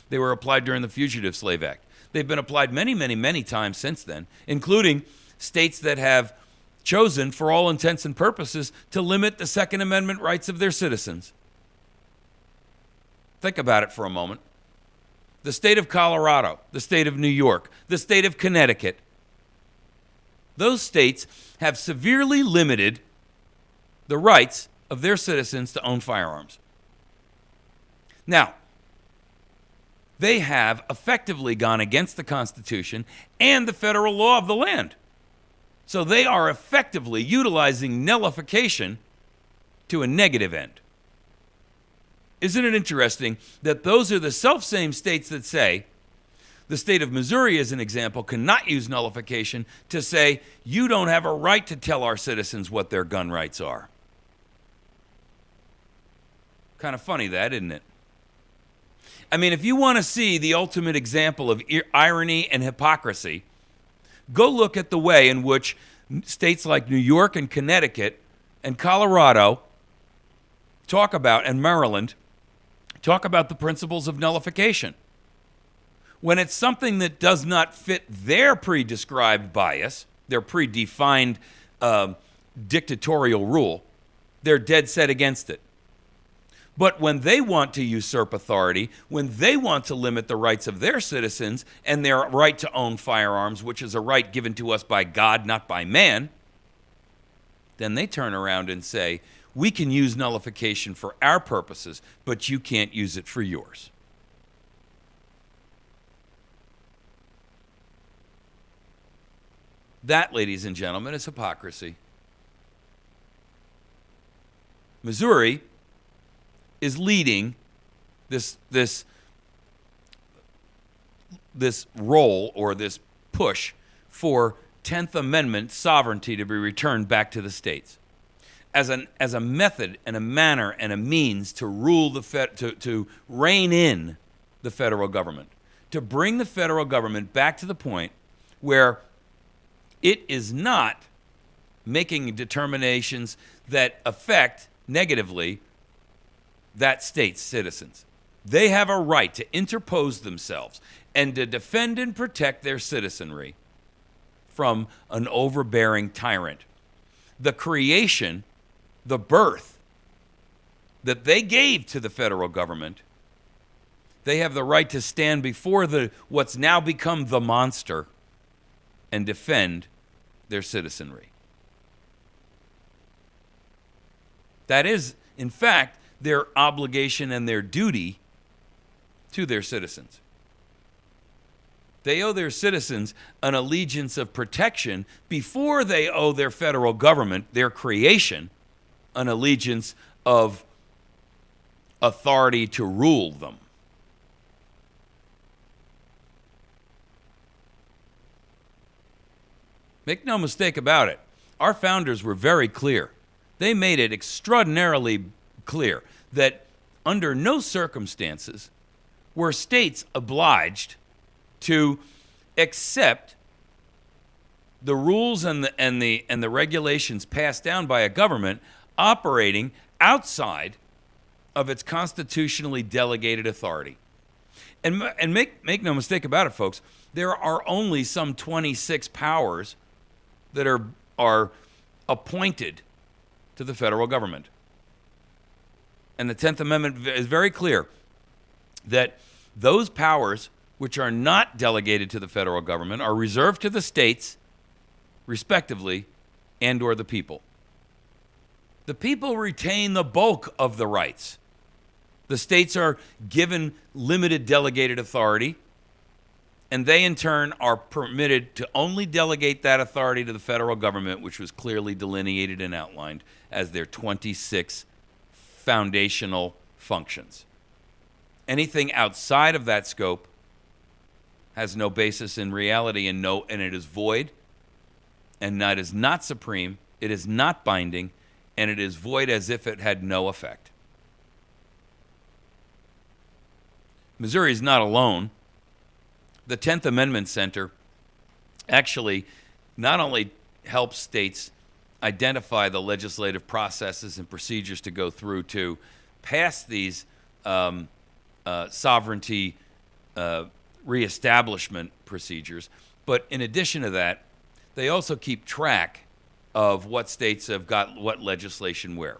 C: They were applied during the Fugitive Slave Act. They've been applied many, many, many times since then, including states that have chosen, for all intents and purposes, to limit the Second Amendment rights of their citizens. Think about it for a moment. The state of Colorado, the state of New York, the state of Connecticut, those states have severely limited the rights of their citizens to own firearms. Now, they have effectively gone against the Constitution and the federal law of the land. So they are effectively utilizing nullification to a negative end. Isn't it interesting that those are the self-same states that say, the state of Missouri, as an example, cannot use nullification to say, you don't have a right to tell our citizens what their gun rights are. Kind of funny that, isn't it? I mean, if you want to see the ultimate example of irony and hypocrisy, go look at the way in which states like New York and Connecticut and Colorado talk about, and Maryland, talk about the principles of nullification. When it's something that does not fit their pre-described bias, their predefined dictatorial rule, they're dead set against it. But when they want to usurp authority, when they want to limit the rights of their citizens and their right to own firearms, which is a right given to us by God, not by man, then they turn around and say, we can use nullification for our purposes, but you can't use it for yours. That, ladies and gentlemen, is hypocrisy. Missouri is leading this role or this push for 10th Amendment sovereignty to be returned back to the states as a method and a manner and a means to rule to rein in the federal government, to bring the federal government back to the point where it is not making determinations that affect negatively that state's citizens. They have a right to interpose themselves and to defend and protect their citizenry from an overbearing tyrant. The creation, the birth that they gave to the federal government, they have the right to stand before what's now become the monster and defend their citizenry. That is, in fact, their obligation and their duty to their citizens. They owe their citizens an allegiance of protection before they owe their federal government, their creation, an allegiance of authority to rule them. Make no mistake about it. Our founders were very clear. They made it extraordinarily clear that under no circumstances were states obliged to accept the rules and the regulations passed down by a government operating outside of its constitutionally delegated authority. And make no mistake about it, folks, there are only some 26 powers that are appointed to the federal government. And the 10th Amendment is very clear that those powers which are not delegated to the federal government are reserved to the states, respectively, and or the people. The people retain the bulk of the rights. The states are given limited delegated authority, and they in turn are permitted to only delegate that authority to the federal government, which was clearly delineated and outlined as their 26 foundational functions. Anything outside of that scope has no basis in reality and it is void, and it is not supreme, it is not binding, and it is void as if it had no effect. Missouri is not alone. The 10th Amendment Center actually not only helps states identify the legislative processes and procedures to go through to pass these sovereignty reestablishment procedures, but in addition to that, they also keep track of what states have got what legislation where.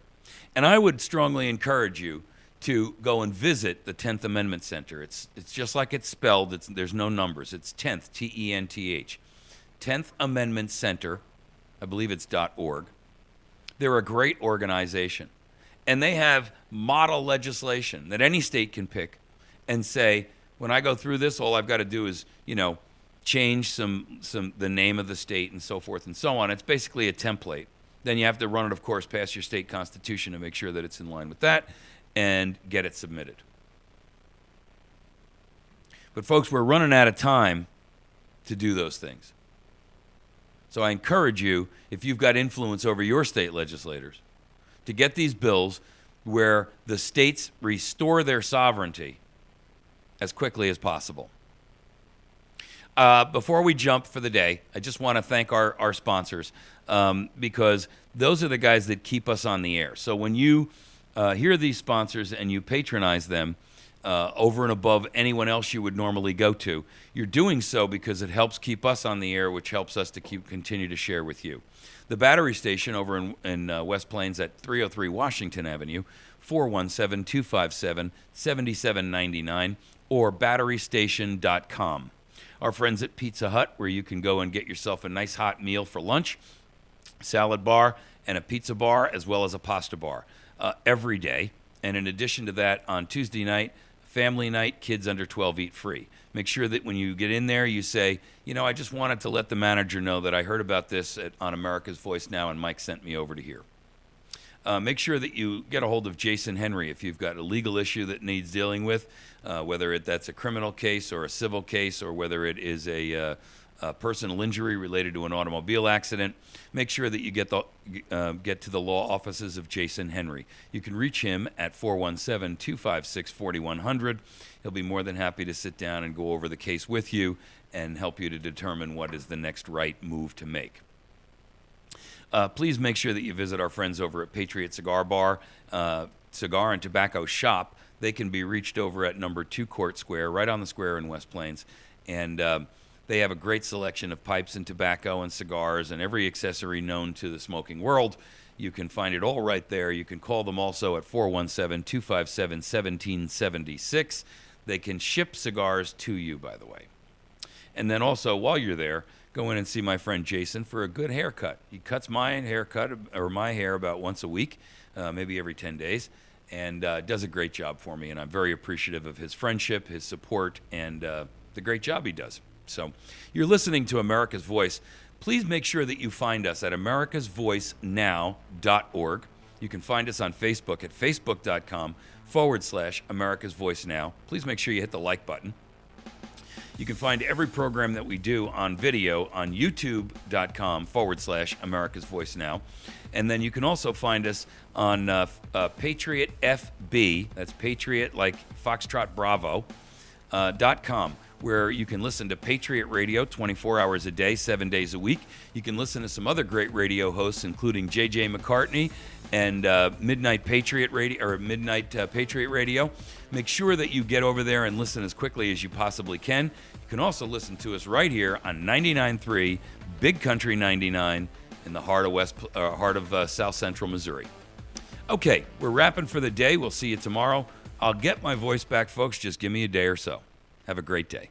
C: And I would strongly encourage you to go and visit the 10th Amendment Center. It's just like it's spelled. There's no numbers. It's 10th, T-E-N-T-H. 10th Amendment Center, I believe it's .org. They're a great organization. And they have model legislation that any state can pick and say, when I go through this, all I've got to do is, change the name of the state and so forth and so on. It's basically a template. Then you have to run it, of course, past your state constitution to make sure that it's in line with that and get it submitted. But folks, we're running out of time to do those things. So I encourage you, if you've got influence over your state legislators, to get these bills where the states restore their sovereignty as quickly as possible. Before we jump for the day, I just want to thank our sponsors because those are the guys that keep us on the air. So when you hear these sponsors and you patronize them over and above anyone else you would normally go to, you're doing so because it helps keep us on the air, which helps us to continue to share with you. The battery station over in West Plains at 303 Washington Avenue, 417-257-7799, or batterystation.com. Our friends at Pizza Hut, where you can go and get yourself a nice hot meal for lunch, salad bar, and a pizza bar, as well as a pasta bar every day. And in addition to that, on Tuesday night, family night, kids under 12 eat free. Make sure that when you get in there, you say, I just wanted to let the manager know that I heard about this on America's Voice Now, and Mike sent me over to here. Make sure that you get a hold of Jason Henry if you've got a legal issue that needs dealing with, whether that's a criminal case or a civil case, or whether it is a personal injury related to an automobile accident. Make sure that you get to the law offices of Jason Henry. You can reach him at 417-256-4100. He'll be more than happy to sit down and go over the case with you and help you to determine what is the next right move to make. Please make sure that you visit our friends over at Patriot Cigar Bar, Cigar and Tobacco Shop. They can be reached over at number 2 Court Square, right on the square in West Plains. And they have a great selection of pipes and tobacco and cigars and every accessory known to the smoking world. You can find it all right there. You can call them also at 417-257-1776. They can ship cigars to you, by the way. And then also, while you're there, go in and see my friend Jason for a good haircut. He cuts my hair about once a week, maybe every 10 days, and does a great job for me. And I'm very appreciative of his friendship, his support, and the great job he does. So you're listening to America's Voice. Please make sure that you find us at americasvoicenow.org. You can find us on Facebook at facebook.com/America's Voice Now. Please make sure you hit the like button. You can find every program that we do on video on youtube.com/America's Voice Now. And then you can also find us on Patriot FB, that's Patriot like Foxtrot Bravo, .com, where you can listen to Patriot Radio 24 hours a day, 7 days a week. You can listen to some other great radio hosts, including J.J. McCartney and Midnight Patriot Radio. Make sure that you get over there and listen as quickly as you possibly can. You can also listen to us right here on 99.3 Big Country 99 in the heart of South Central Missouri. Okay, we're wrapping for the day. We'll see you tomorrow. I'll get my voice back, folks. Just give me a day or so. Have a great day.